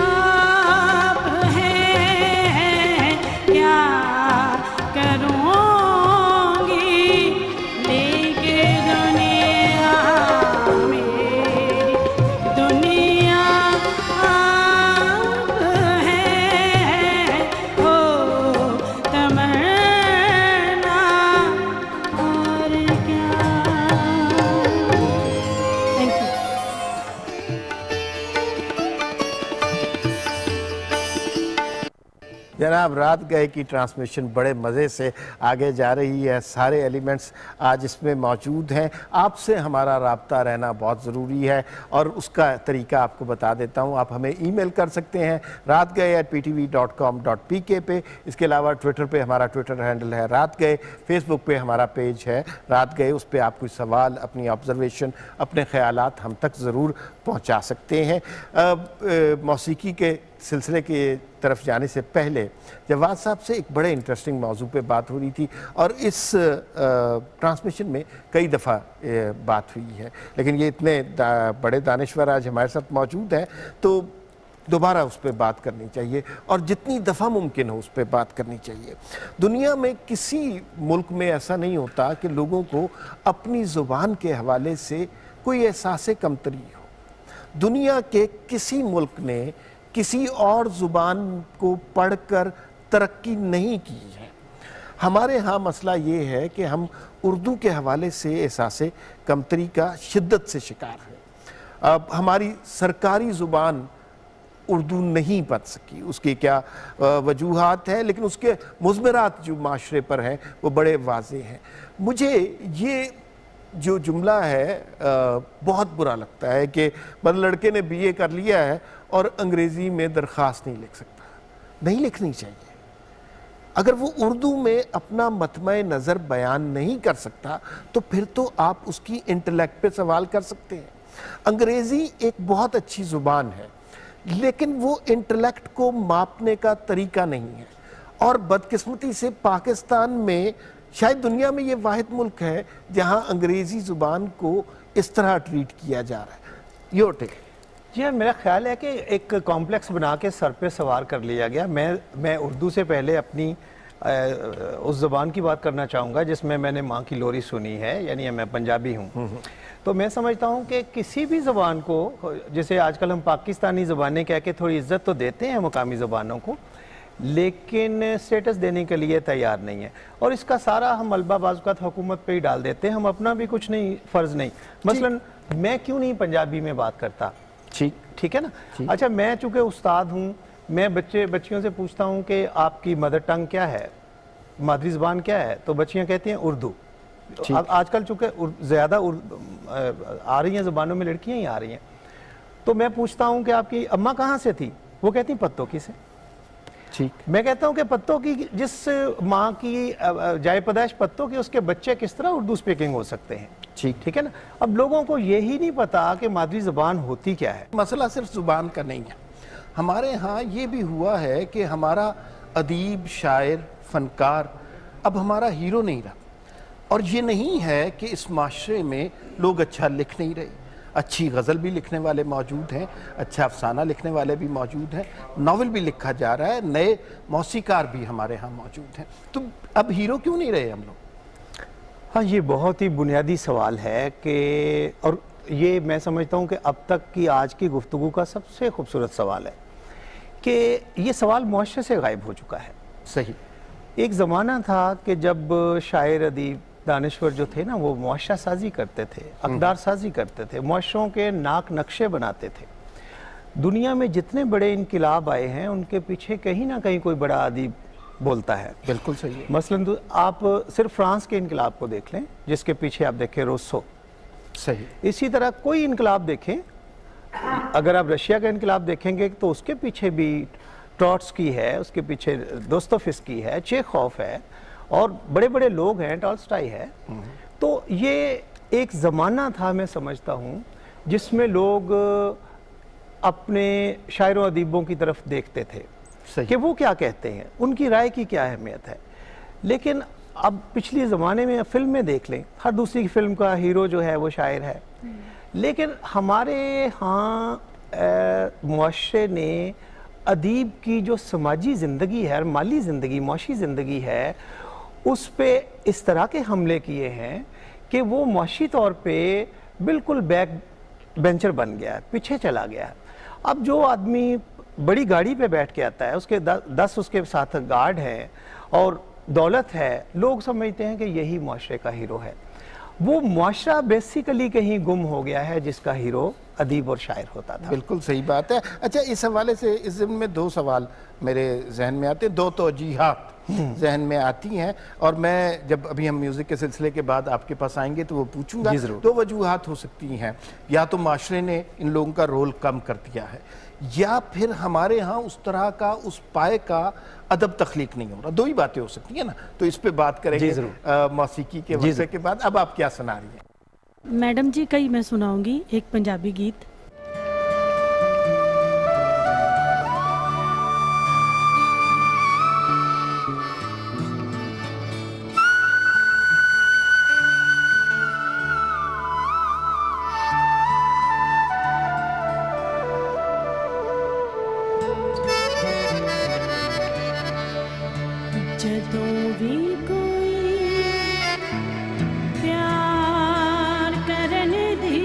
आप हैं। क्या करूँगी लेके दुनिया मेरी दुनिया आप हैं। हो तमन्ना और क्या। Thank you. जनाब, रात गए की ट्रांसमिशन बड़े मज़े से आगे जा रही है। सारे एलिमेंट्स आज इसमें मौजूद हैं। आपसे हमारा राब्ता रहना बहुत ज़रूरी है और उसका तरीका आपको बता देता हूँ। आप हमें ईमेल कर सकते हैं raatgaye@ptv.com.pk पे। इसके अलावा ट्विटर पे हमारा ट्विटर हैंडल है रात गए। फेसबुक पे हमारा पेज है रात गए। उस पर आप कोई सवाल, अपनी ऑब्जर्वेशन, अपने ख्यालात हम तक ज़रूर पहुँचा सकते हैं। मौसीकी के सिलसिले के तरफ जाने से पहले जवाद साहब से एक बड़े इंटरेस्टिंग मौजू पे बात हो रही थी और इस ट्रांसमिशन में कई दफ़ा बात हुई है, लेकिन ये इतने बड़े दानिश्वर आज हमारे साथ मौजूद हैं तो दोबारा उस पर बात करनी चाहिए और जितनी दफ़ा मुमकिन हो उस पर बात करनी चाहिए। दुनिया में किसी मुल्क में ऐसा नहीं होता कि लोगों को अपनी ज़ुबान के हवाले से कोई एहसास कमतरी हो। दुनिया के किसी मुल्क ने किसी और ज़ुबान को पढ़कर तरक्की नहीं की है। हमारे यहाँ मसला ये है कि हम उर्दू के हवाले से एहसास कमतरी का शिद्दत से शिकार है। अब हमारी सरकारी ज़ुबान उर्दू नहीं पढ़ सकी, उसकी क्या वजूहात हैं, लेकिन उसके मुज़मरात जो माशरे पर हैं वो बड़े वाज़ेह हैं। मुझे ये जो जुमला है बहुत बुरा लगता है कि मतलब लड़के ने बीए कर लिया है और अंग्रेज़ी में दरख्वास्त नहीं लिख सकता। नहीं लिखनी चाहिए। अगर वो उर्दू में अपना मतमय नज़र बयान नहीं कर सकता तो फिर तो आप उसकी इंटेलेक्ट पे सवाल कर सकते हैं। अंग्रेज़ी एक बहुत अच्छी ज़ुबान है, लेकिन वो इंटेलेक्ट को मापने का तरीका नहीं है। और बदकिस्मती से पाकिस्तान में शायद दुनिया में ये वाहिद मुल्क है जहां अंग्रेज़ी ज़ुबान को इस तरह ट्रीट किया जा रहा है। Your take. जी हाँ, मेरा ख्याल है कि एक कॉम्प्लेक्स बना के सर पे सवार कर लिया गया। मैं उर्दू से पहले अपनी उस ज़बान की बात करना चाहूँगा जिसमें मैंने माँ की लोरी सुनी है, यानी मैं पंजाबी हूँ। तो मैं समझता हूँ कि किसी भी ज़बान को, जैसे आजकल हम पाकिस्तानी ज़बानें कह के थोड़ी इज्जत तो देते हैं मुकामी ज़बानों को, लेकिन स्टेटस देने के लिए तैयार नहीं है। और इसका सारा हम मलबा बाज़ हुकूमत पे ही डाल देते हैं। हम अपना भी कुछ नहीं, फ़र्ज़ नहीं। मसलन मैं क्यों नहीं पंजाबी में बात करता, ठीक है ना। अच्छा, मैं चूँकि उस्ताद हूँ, मैं बच्चियों से पूछता हूँ कि आपकी मदर टंग क्या है, मादरी ज़बान क्या है, तो बच्चियाँ कहती हैं उर्दू। आजकल चूँकि ज़्यादा आ रही हैं ज़बानों में, लड़कियाँ ही आ रही हैं। तो मैं पूछता हूँ कि आपकी अम्मा कहाँ से थी, वो कहती हैं पत्तों की से। ठीक, मैं कहता हूँ कि पत्तों की, जिस माँ की जाए पैदाइश पत्तों की, उसके बच्चे किस तरह उर्दू स्पीकिंग हो सकते हैं। ठीक है ना। अब लोगों को यही नहीं पता कि मादरी ज़बान होती क्या है। मसला सिर्फ ज़ुबान का नहीं है। हमारे यहाँ ये भी हुआ है कि हमारा अदीब, शायर, फ़नकार अब हमारा हीरो नहीं रहा। और ये नहीं है कि इस माशरे में लोग अच्छा लिख नहीं रहे। अच्छी गज़ल भी लिखने वाले मौजूद हैं, अच्छा अफसाना लिखने वाले भी मौजूद हैं, नावल भी लिखा जा रहा है, नए मौसीकार भी हमारे यहाँ मौजूद हैं। तो अब हीरो क्यों नहीं रहे हम लोग? हाँ, ये बहुत ही बुनियादी सवाल है कि, और ये मैं समझता हूँ कि अब तक की आज की गुफ्तगू का सबसे खूबसूरत सवाल है कि ये सवाल मुआशरे से गायब हो चुका है। सही। एक ज़माना था कि जब शायर, अदीब, दानिश्वर जो थे ना, वो मुआशरा साजी करते थे, अक़दार साजी करते थे, मुआशरों के नाक नक्शे बनाते थे। दुनिया में जितने बड़े इनकलाब आए हैं उनके पीछे कहीं ना कहीं कोई बड़ा अदीब बोलता है। बिल्कुल सही है। मसलन तो आप सिर्फ फ्रांस के इनकलाब को देख लें, जिसके पीछे आप देखें रोसो। सही। इसी तरह कोई इनकलाब देखें, अगर आप रशिया का इनकलाब देखेंगे तो उसके पीछे भी ट्रॉट्स्की है, उसके पीछे दोस्तोयेव्स्की है, चेखोव है और बड़े बड़े लोग हैं, टॉल्स्टॉय है। तो ये एक ज़माना था, मैं समझता हूँ, जिसमें लोग अपने शायरों अदीबों की तरफ देखते थे कि वो क्या कहते हैं, उनकी राय की क्या अहमियत है। लेकिन अब पिछले ज़माने में फिल्म में देख लें, हर दूसरी फिल्म का हीरो जो है वो शायर है। लेकिन हमारे यहाँ मुआशरे ने अदीब की जो समाजी ज़िंदगी है और माली ज़िंदगी, मुआशी ज़िंदगी है, उस पे इस तरह के हमले किए हैं कि वो मुआशी तौर पे बिल्कुल बैक बेंचर बन गया है, पीछे चला गया है। अब जो आदमी बड़ी गाड़ी पे बैठ के आता है, उसके 10 उसके साथ गार्ड हैं और दौलत है, लोग समझते हैं कि यही मुआशरे का हीरो है। वो मुआशरा बेसिकली कहीं गुम हो गया है जिसका हीरो अदीब और शायर होता था। बिल्कुल सही बात है। अच्छा, इस हवाले से इस ज़िम्न में 2 सवाल मेरे जहन में आते हैं, 2 तौजीहात जहन में आती हैं, और मैं जब अभी हम म्यूज़िक के सिलसिले के बाद आपके पास आएंगे तो वो पूछूंगा। 2 वजूहात हो सकती हैं, या तो माशरे ने इन लोगों का रोल कम कर दिया है, या फिर हमारे यहाँ उस तरह का, उस पाए का अदब तख्लीक नहीं हो रहा। 2 ही बातें हो सकती हैं ना, तो इस पे बात करेंगे मौसीकी के वक्फे के बाद। अब आप क्या सुना रही हैं? मैडम जी, कई मैं सुनाऊंगी एक पंजाबी गीत। जदों भी कोई प्यार करन दी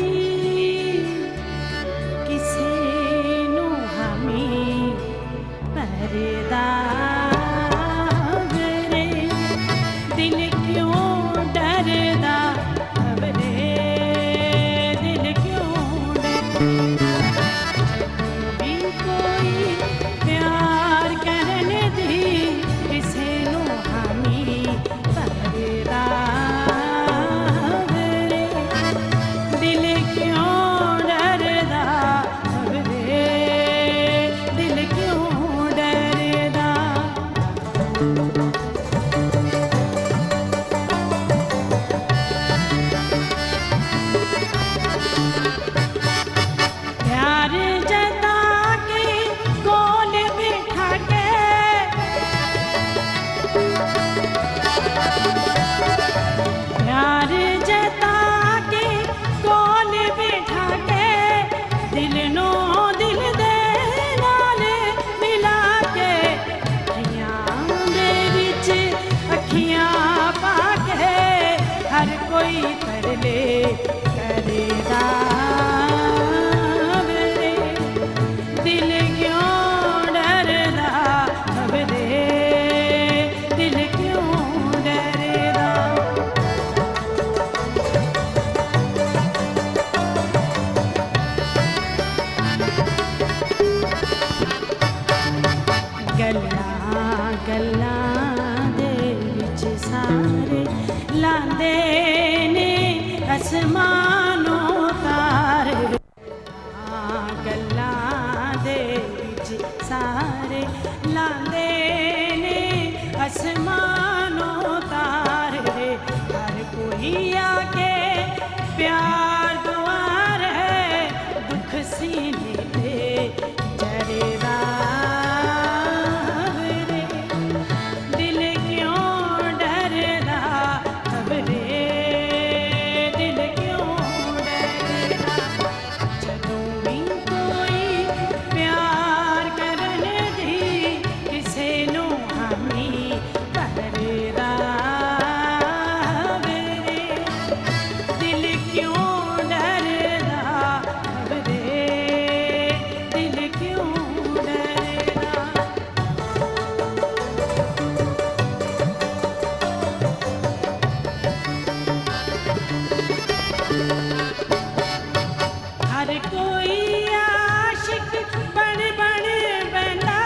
हर कोई आशिक बन बन बंदा,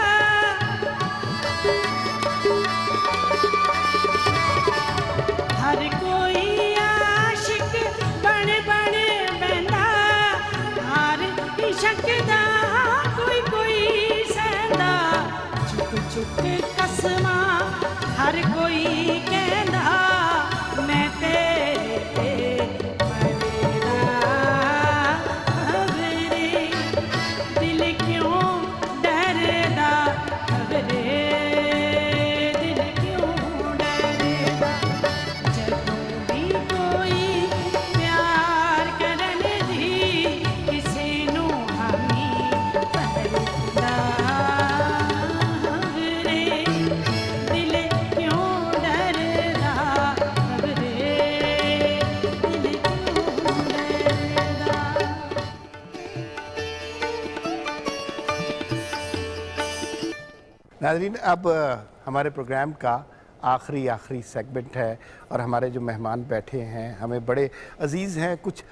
हर कोई आशिक बन बन बंदा, हर इश्क दा कोई कोई सहंदा, चुक चुक कसमा हर कोई कहंदा, मैं तेरे मरदा खबरे, दिल क्यों डरदा खबरे, दिल क्यों डरदा, जदों भी कोई प्यार करन दी किसे नू हामी करदा खबरे, दिल क्यों डरदा खबरे, दिल क्यों डरदा। नाज़रीन, अब हमारे प्रोग्राम का आखिरी सेगमेंट है और हमारे जो मेहमान बैठे हैं हमें बड़े अजीज़ हैं। कुछ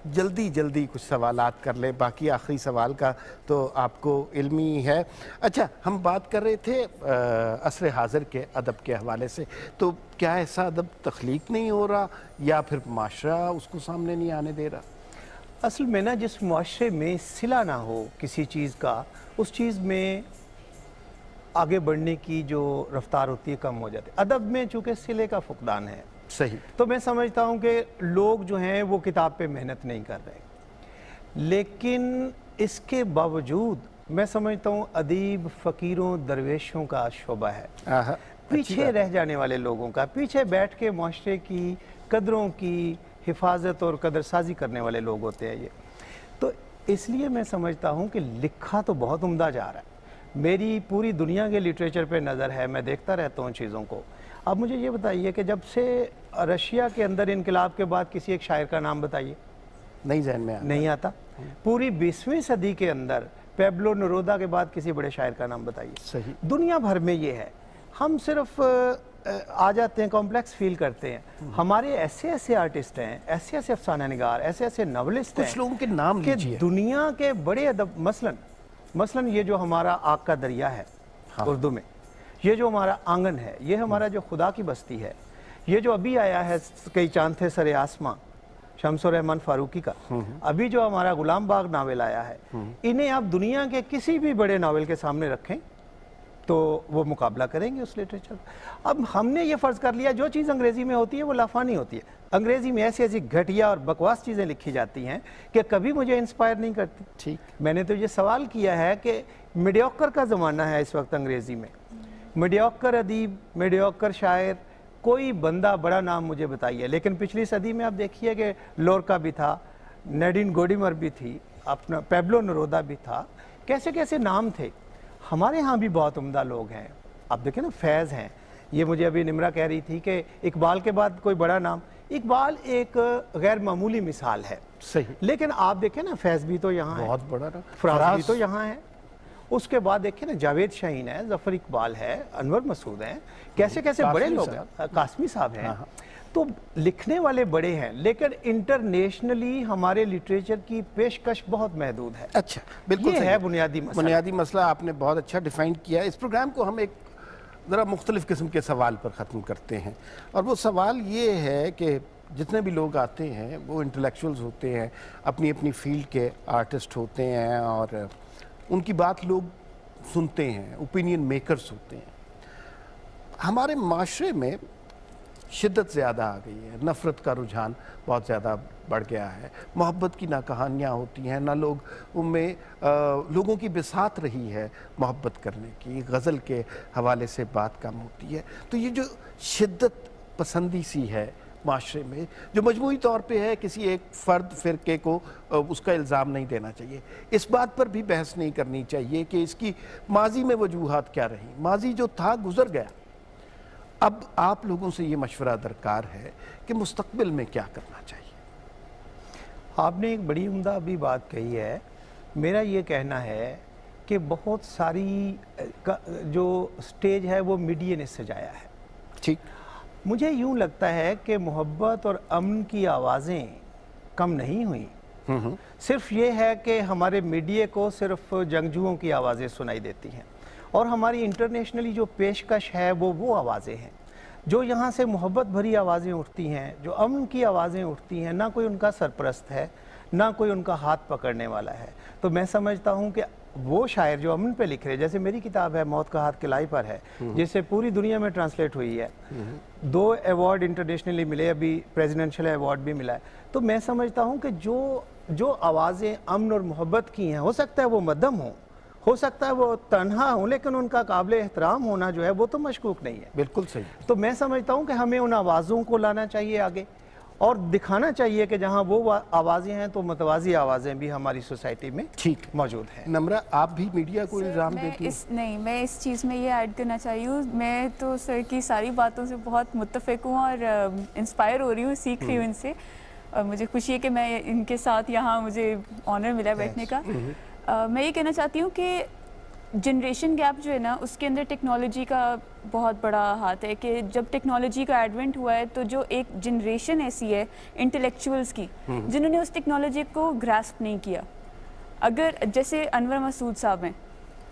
जल्दी कुछ सवालात कर लें, बाकी आखिरी सवाल का तो आपको इल्मी है। अच्छा, हम बात कर रहे थे असर हाज़िर के अदब के हवाले से, तो क्या ऐसा अदब तख्लीक नहीं हो रहा या फिर माशरा उसको सामने नहीं आने दे रहा? असल में ना, जिस मुआशरे में सिला ना हो किसी चीज़ का, उस चीज़ में आगे बढ़ने की जो रफ्तार होती है कम हो जाती है। अदब में चूँकि सिले का फुकदान है, सही। तो मैं समझता हूँ कि लोग जो हैं वो किताब पे मेहनत नहीं कर रहे, लेकिन इसके बावजूद मैं समझता हूँ अदीब फ़कीरों दरवेशों का शोबा है। पीछे रह जाने वाले लोगों का, पीछे बैठ के मुआशरे की कदरों की हिफाजत और कदरसाजी करने वाले लोग होते हैं ये। तो इसलिए मैं समझता हूँ कि लिखा तो बहुत उम्दा जा रहा है। मेरी पूरी दुनिया के लिटरेचर पे नज़र है, मैं देखता रहता हूँ चीज़ों को। अब मुझे ये बताइए कि जब से रशिया के अंदर इनकलाब के बाद किसी एक शायर का नाम बताइए, नहीं जहन में नहीं आता। पूरी 20वीं सदी के अंदर पेब्लो नेरूदा के बाद किसी बड़े शायर का नाम बताइए। सही। दुनिया भर में ये है। हम सिर्फ आ जाते हैं, कॉम्प्लेक्स फील करते हैं। हमारे ऐसे ऐसे आर्टिस्ट हैं, ऐसे ऐसे अफसाना निगार, ऐसे ऐसे नॉवेलिस्ट हैं, कुछ लोगों के नाम कि लीजिए। दुनिया के बड़े अदब, मसलन ये जो हमारा आग का दरिया है उर्दू में, ये जो हमारा आंगन है, ये हमारा जो खुदा की बस्ती है, ये जो अभी आया है कई चांद थे सरे आसमां शम्सुर रहमान फारूकी का, अभी जो हमारा गुलाम बाग नावल आया है, इन्हें आप दुनिया के किसी भी बड़े नावल के सामने रखें तो वो मुकाबला करेंगे उस लिटरेचर। अब हमने ये फ़र्ज़ कर लिया जो चीज़ अंग्रेज़ी में होती है वो लाफानी होती है। अंग्रेज़ी में ऐसी ऐसी घटिया और बकवास चीज़ें लिखी जाती हैं कि कभी मुझे इंस्पायर नहीं करती। ठीक। मैंने तो ये सवाल किया है कि मीडियोकर का ज़माना है इस वक्त अंग्रेज़ी में। मीडियोकर अदीब, मीडियोकर शायर, कोई बंदा बड़ा नाम मुझे बताइए। लेकिन पिछली सदी में आप देखिए कि लोरका भी था, नैडिन गोडीमर भी थी, अपना पेब्लो नेरूदा भी था, कैसे कैसे नाम थे। हमारे यहाँ भी बहुत उम्दा लोग हैं। आप देखें ना, फैज़ हैं। ये मुझे अभी निमरा कह रही थी कि इकबाल के बाद कोई बड़ा नाम, इकबाल एक गैर मामूली मिसाल है। सही। लेकिन आप देखें ना, फैज़ भी तो यहाँ है, बहुत बड़ा ना, फराज भी तो यहाँ है। उसके बाद देखिए ना, जावेद शाहीन है, जफ़र इकबाल है, अनवर मसूद हैं, कैसे कैसे बड़े लोग हैं, कासमी साहब हैं। तो लिखने वाले बड़े हैं, लेकिन इंटरनेशनली हमारे लिटरेचर की पेशकश बहुत महदूद है। अच्छा, बिल्कुल ये सही। है बुनियादी मसला आपने बहुत अच्छा डिफाइन किया। इस प्रोग्राम को हम एक ज़रा मुख्तलिफ किस्म के सवाल पर ख़त्म करते हैं, और वो सवाल ये है कि जितने भी लोग आते हैं वो इंटेलेक्चुअल्स होते हैं, अपनी अपनी फील्ड के आर्टिस्ट होते हैं, और उनकी बात लोग सुनते हैं, ओपिनियन मेकर्स होते हैं। हमारे माशरे में शिद्दत ज़्यादा आ गई है, नफ़रत का रुझान बहुत ज़्यादा बढ़ गया है, मोहब्बत की ना कहानियाँ होती हैं, ना लोग उनमें लोगों की बिसात रही है मोहब्बत करने की, गज़ल के हवाले से बात कम होती है। तो ये जो शिद्दत पसंदी सी है माशरे में, जो मजमूई तौर पे है, किसी एक फ़र्द फ़िरके को उसका इल्ज़ाम नहीं देना चाहिए, इस बात पर भी बहस नहीं करनी चाहिए कि इसकी माजी में वजूहात क्या रही। माजी जो था गुज़र गया। अब आप लोगों से ये मशवरा दरकार है कि मुस्तकबिल में क्या करना चाहिए। आपने एक बड़ी उम्दा अभी बात कही है। मेरा ये कहना है कि बहुत सारी जो स्टेज है वो मीडिया ने सजाया है। ठीक। मुझे यूँ लगता है कि मोहब्बत और अमन की आवाज़ें कम नहीं हुई, सिर्फ ये है कि हमारे मीडिया को सिर्फ जंगजुओं की आवाज़ें सुनाई देती हैं, और हमारी इंटरनेशनली जो पेशकश है वो आवाज़ें हैं जो यहाँ से मोहब्बत भरी आवाज़ें उठती हैं, जो अमन की आवाज़ें उठती हैं। ना कोई उनका सरपरस्त है, ना कोई उनका हाथ पकड़ने वाला है। तो मैं समझता हूँ कि वो शायर जो अमन पे लिख रहे हैं, जैसे मेरी किताब है मौत का हाथ किलाई पर है, जिससे पूरी दुनिया में ट्रांसलेट हुई है, 2 अवार्ड इंटरनेशनली मिले, अभी प्रेसिडेंशियल अवार्ड भी मिला है। तो मैं समझता हूँ कि जो आवाज़ें अमन और मोहब्बत की हैं, हो सकता है वो मध्यम हो सकता है वो तन्हा हो, लेकिन उनका काबिल एहतराम होना जो है वो तो मशकूक नहीं है। बिल्कुल सही। तो मैं समझता हूँ कि हमें उन आवाज़ों को लाना चाहिए आगे, और दिखाना चाहिए कि जहाँ वो आवाज़ें हैं तो मतवाज़ी आवाज़ें भी हमारी सोसाइटी में ठीक मौजूद हैं। नम्रा, आप भी मीडिया को इल्ज़ाम देती हैं? मैं इस चीज़ में ये ऐड करना चाहिए हूँ, मैं तो सर की सारी बातों से बहुत मुत्तफ़िक हूँ और इंस्पायर हो रही हूँ, सीख रही हूँ इनसे। मुझे खुशी है कि मैं इनके साथ यहाँ मुझे ऑनर मिला बैठने का। मैं ये कहना चाहती हूँ कि जनरेशन गैप जो है ना, उसके अंदर टेक्नोलॉजी का बहुत बड़ा हाथ है कि जब टेक्नोलॉजी का एडवेंट हुआ है तो जो एक जनरेशन ऐसी है इंटेलेक्चुअल्स की जिन्होंने उस टेक्नोलॉजी को ग्रास्प नहीं किया। अगर जैसे अनवर मसूद साहब हैं,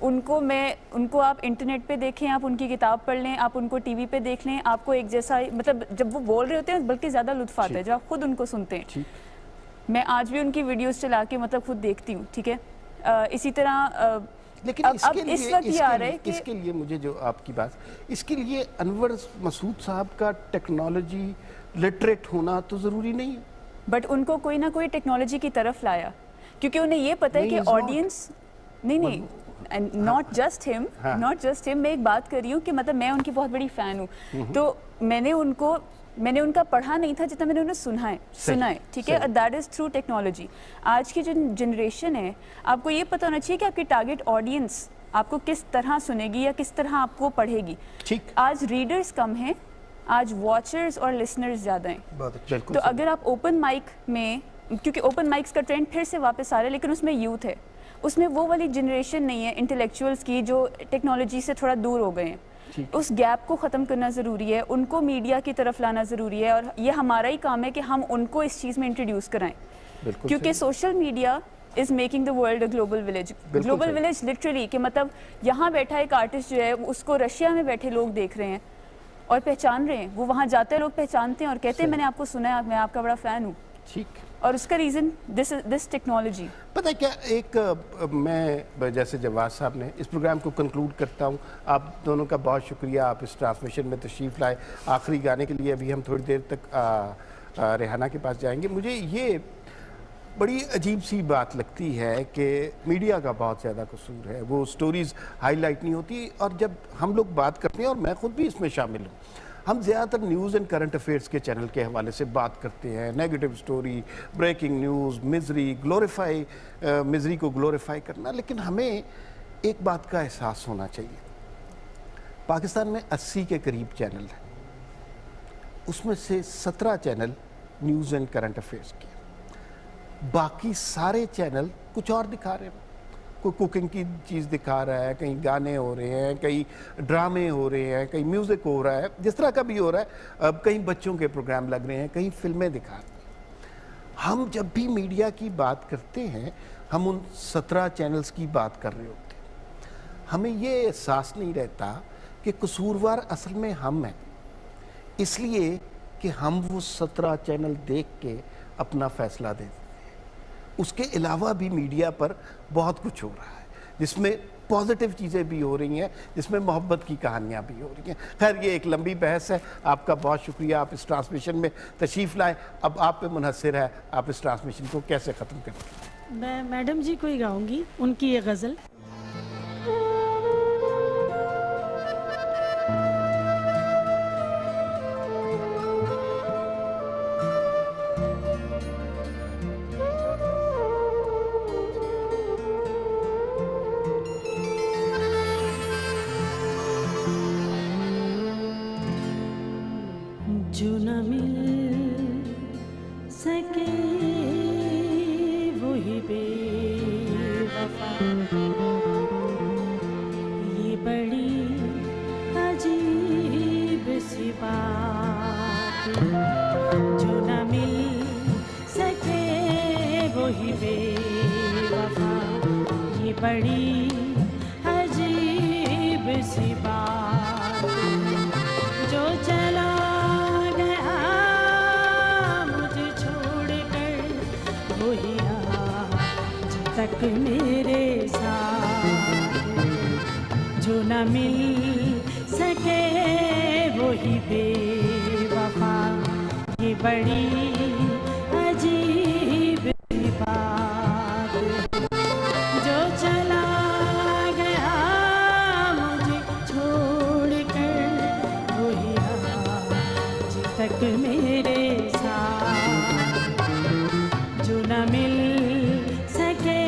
उनको आप इंटरनेट पे देखें, आप उनकी किताब पढ़ लें, आप उनको टीवी पे देख लें, आपको एक जैसा मतलब जब वो बोल रहे होते हैं बल्कि ज़्यादा लुत्फ़ आता है जब आप खुद उनको सुनते हैं। मैं आज भी उनकी वीडियोस चला के मतलब खुद देखती हूँ, ठीक है। इसी तरह लेकिन अब इस वक्त ये आ रहा है कि इसके लिए मुझे जो आपकी बात, इसके लिए अनवर मसूद साहब का टेक्नोलॉजी लिटरेट होना तो ज़रूरी नहीं है, बट उनको कोई ना कोई टेक्नोलॉजी की तरफ लाया, क्योंकि उन्हें ये पता है कि ऑडियंस नहीं नॉट जस्ट हिम, मैं एक बात कर रही हूँ कि मतलब मैं उनकी बहुत बड़ी फ़ैन हूँ, तो मैंने उनका पढ़ा नहीं था जितना मैंने उन्हें सुना है, ठीक है। That is through technology. आज की जो जनरेशन है, आपको ये पता होना चाहिए कि आपकी टारगेट ऑडियंस आपको किस तरह सुनेगी या किस तरह आपको पढ़ेगी। ठीक। आज रीडर्स कम हैं, आज वॉचर्स और लिसनर्स ज़्यादा हैं। तो अगर आप ओपन माइक में, क्योंकि ओपन माइक्स का ट्रेंड फिर से वापस आ रहा है, लेकिन उसमें यूथ है, उसमें वो वाली जनरेशन नहीं है इंटेलेक्चुअल्स की जो टेक्नोलॉजी से थोड़ा दूर हो गए हैं। उस गैप को ख़त्म करना ज़रूरी है, उनको मीडिया की तरफ लाना ज़रूरी है, और ये हमारा ही काम है कि हम उनको इस चीज़ में इंट्रोड्यूस कराएं, क्योंकि social media is making the world a global village. Global village literally कि मतलब यहाँ बैठा एक आर्टिस्ट जो है उसको रशिया में बैठे लोग देख रहे हैं और पहचान रहे हैं, वो वहाँ जाते हैं, लोग पहचानते हैं और कहते हैं मैंने आपको सुना है, मैं आपका बड़ा फ़ैन हूँ। ठीक। और उसका रीज़न दिस टेक्नोलॉजी। पता है क्या, मैं जैसे जवाद साहब ने इस प्रोग्राम को कंक्लूड करता हूँ। आप दोनों का बहुत शुक्रिया, आप इस ट्रांसमिशन में तशरीफ़ लाए। आखिरी गाने के लिए अभी हम थोड़ी देर तक रेहाना के पास जाएंगे। मुझे ये बड़ी अजीब सी बात लगती है कि मीडिया का बहुत ज़्यादा कसूर है, वो स्टोरीज़ हाईलाइट नहीं होती, और जब हम लोग बात करते हैं, और मैं ख़ुद भी इसमें शामिल हूँ, हम ज़्यादातर न्यूज़ एंड करंट अफेयर्स के चैनल के हवाले से बात करते हैं, negative story, breaking news, misery, misery को ग्लोरीफाई करना। लेकिन हमें एक बात का एहसास होना चाहिए, पाकिस्तान में 80 के करीब चैनल हैं, उसमें से 17 channel news and current affairs के, बाकी सारे चैनल कुछ और दिखा रहे हैं। कोई कुकिंग की चीज़ दिखा रहा है, कहीं गाने हो रहे हैं, कहीं ड्रामे हो रहे हैं, कहीं म्यूज़िक हो रहा है, जिस तरह का भी हो रहा है। अब कहीं बच्चों के प्रोग्राम लग रहे हैं, कहीं फिल्में दिखा रहे हैं। हम जब भी मीडिया की बात करते हैं, हम उन 17 चैनल्स की बात कर रहे होते हैं। हमें ये एहसास नहीं रहता कि कसूरवार असल में हम हैं, इसलिए कि हम वो 17 चैनल देख के अपना फैसला देते हैं। उसके अलावा भी मीडिया पर बहुत कुछ हो रहा है, जिसमें पॉजिटिव चीज़ें भी हो रही हैं, जिसमें मोहब्बत की कहानियाँ भी हो रही हैं। खैर, ये एक लंबी बहस है। आपका बहुत शुक्रिया, आप इस ट्रांसमिशन में तशरीफ़ लाए। अब आप पे मुनहसर है, आप इस ट्रांसमिशन को कैसे ख़त्म करेंगे? मैं मैडम जी को ही गाऊंगी उनकी ये गज़ल। जो न मिल सके वही बेवफा, ये बड़ी अजीब सी बात। जो न मिल सके वही बेवफा, बड़ी अजीब सी बात, जो चला गया मुझे छोड़ कर, वही आज तक मेरे साथ, जो न मिल सके वही बेवफा, ये बड़ी अजीब सी बात, जो चला गया मुझे छोड़ कर, वही आज तक मेरे साथ, जो न मिल सके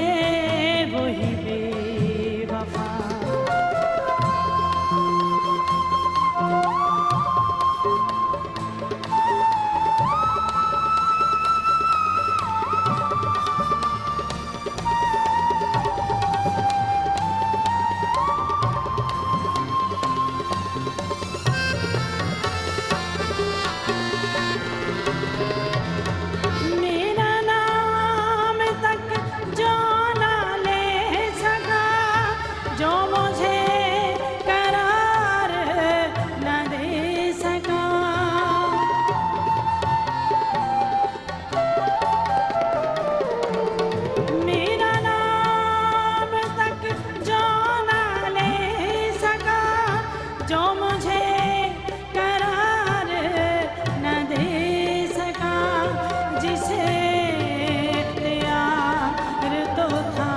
वही बेवफा। मेरा नाम तक जो ना ले सका, जो मुझे करार न दे सका, मेरा नाम तक जो ना ले सका, जो मुझे करार न दे सका, जिसे इख्तियार तो था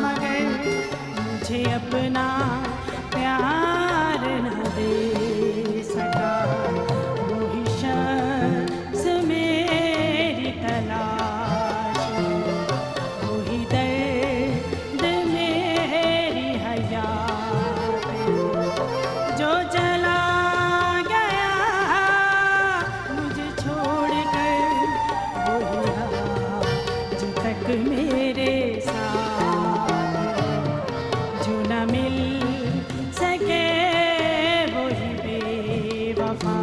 मगर मुझे अपना प्यार न दे सका, वही शख्स मेरी तलाश, वही दर्द मेरी हयात, जो चला गया मुझे छोड़ कर, वही आज तक मेरे साथ, जो न मिल सके वही बेवफा।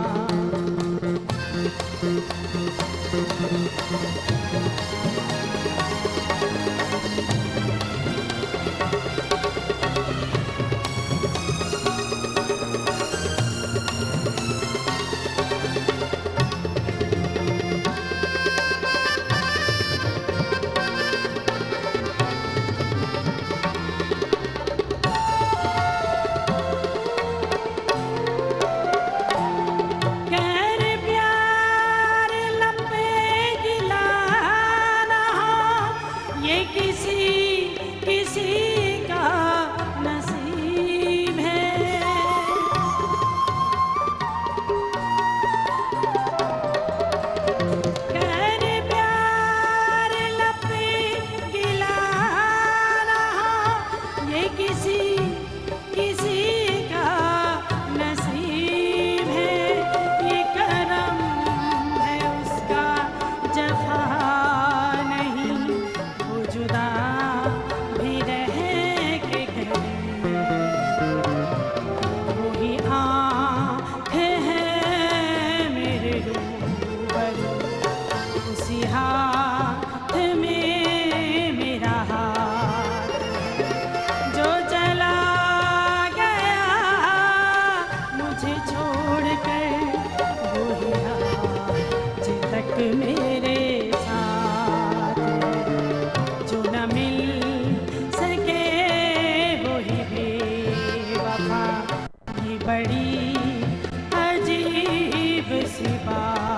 कर प्यार लपे गिलाना, ये किसी का नसीब है, कर प्यार लपे गिलाना, ये किसी का नसीब है, ये करम है उसका जफा नहीं, वो जुदा भी रह के करीब, वही आँख है मेरे रूबरू, उसी हाथ में मेरा हाथ, जो चला गया मुझे छोड़ कर, वही आज तक मेरे साथ, जो न मिल सके वही बेवफा, ये बड़ी अजीब सी बात।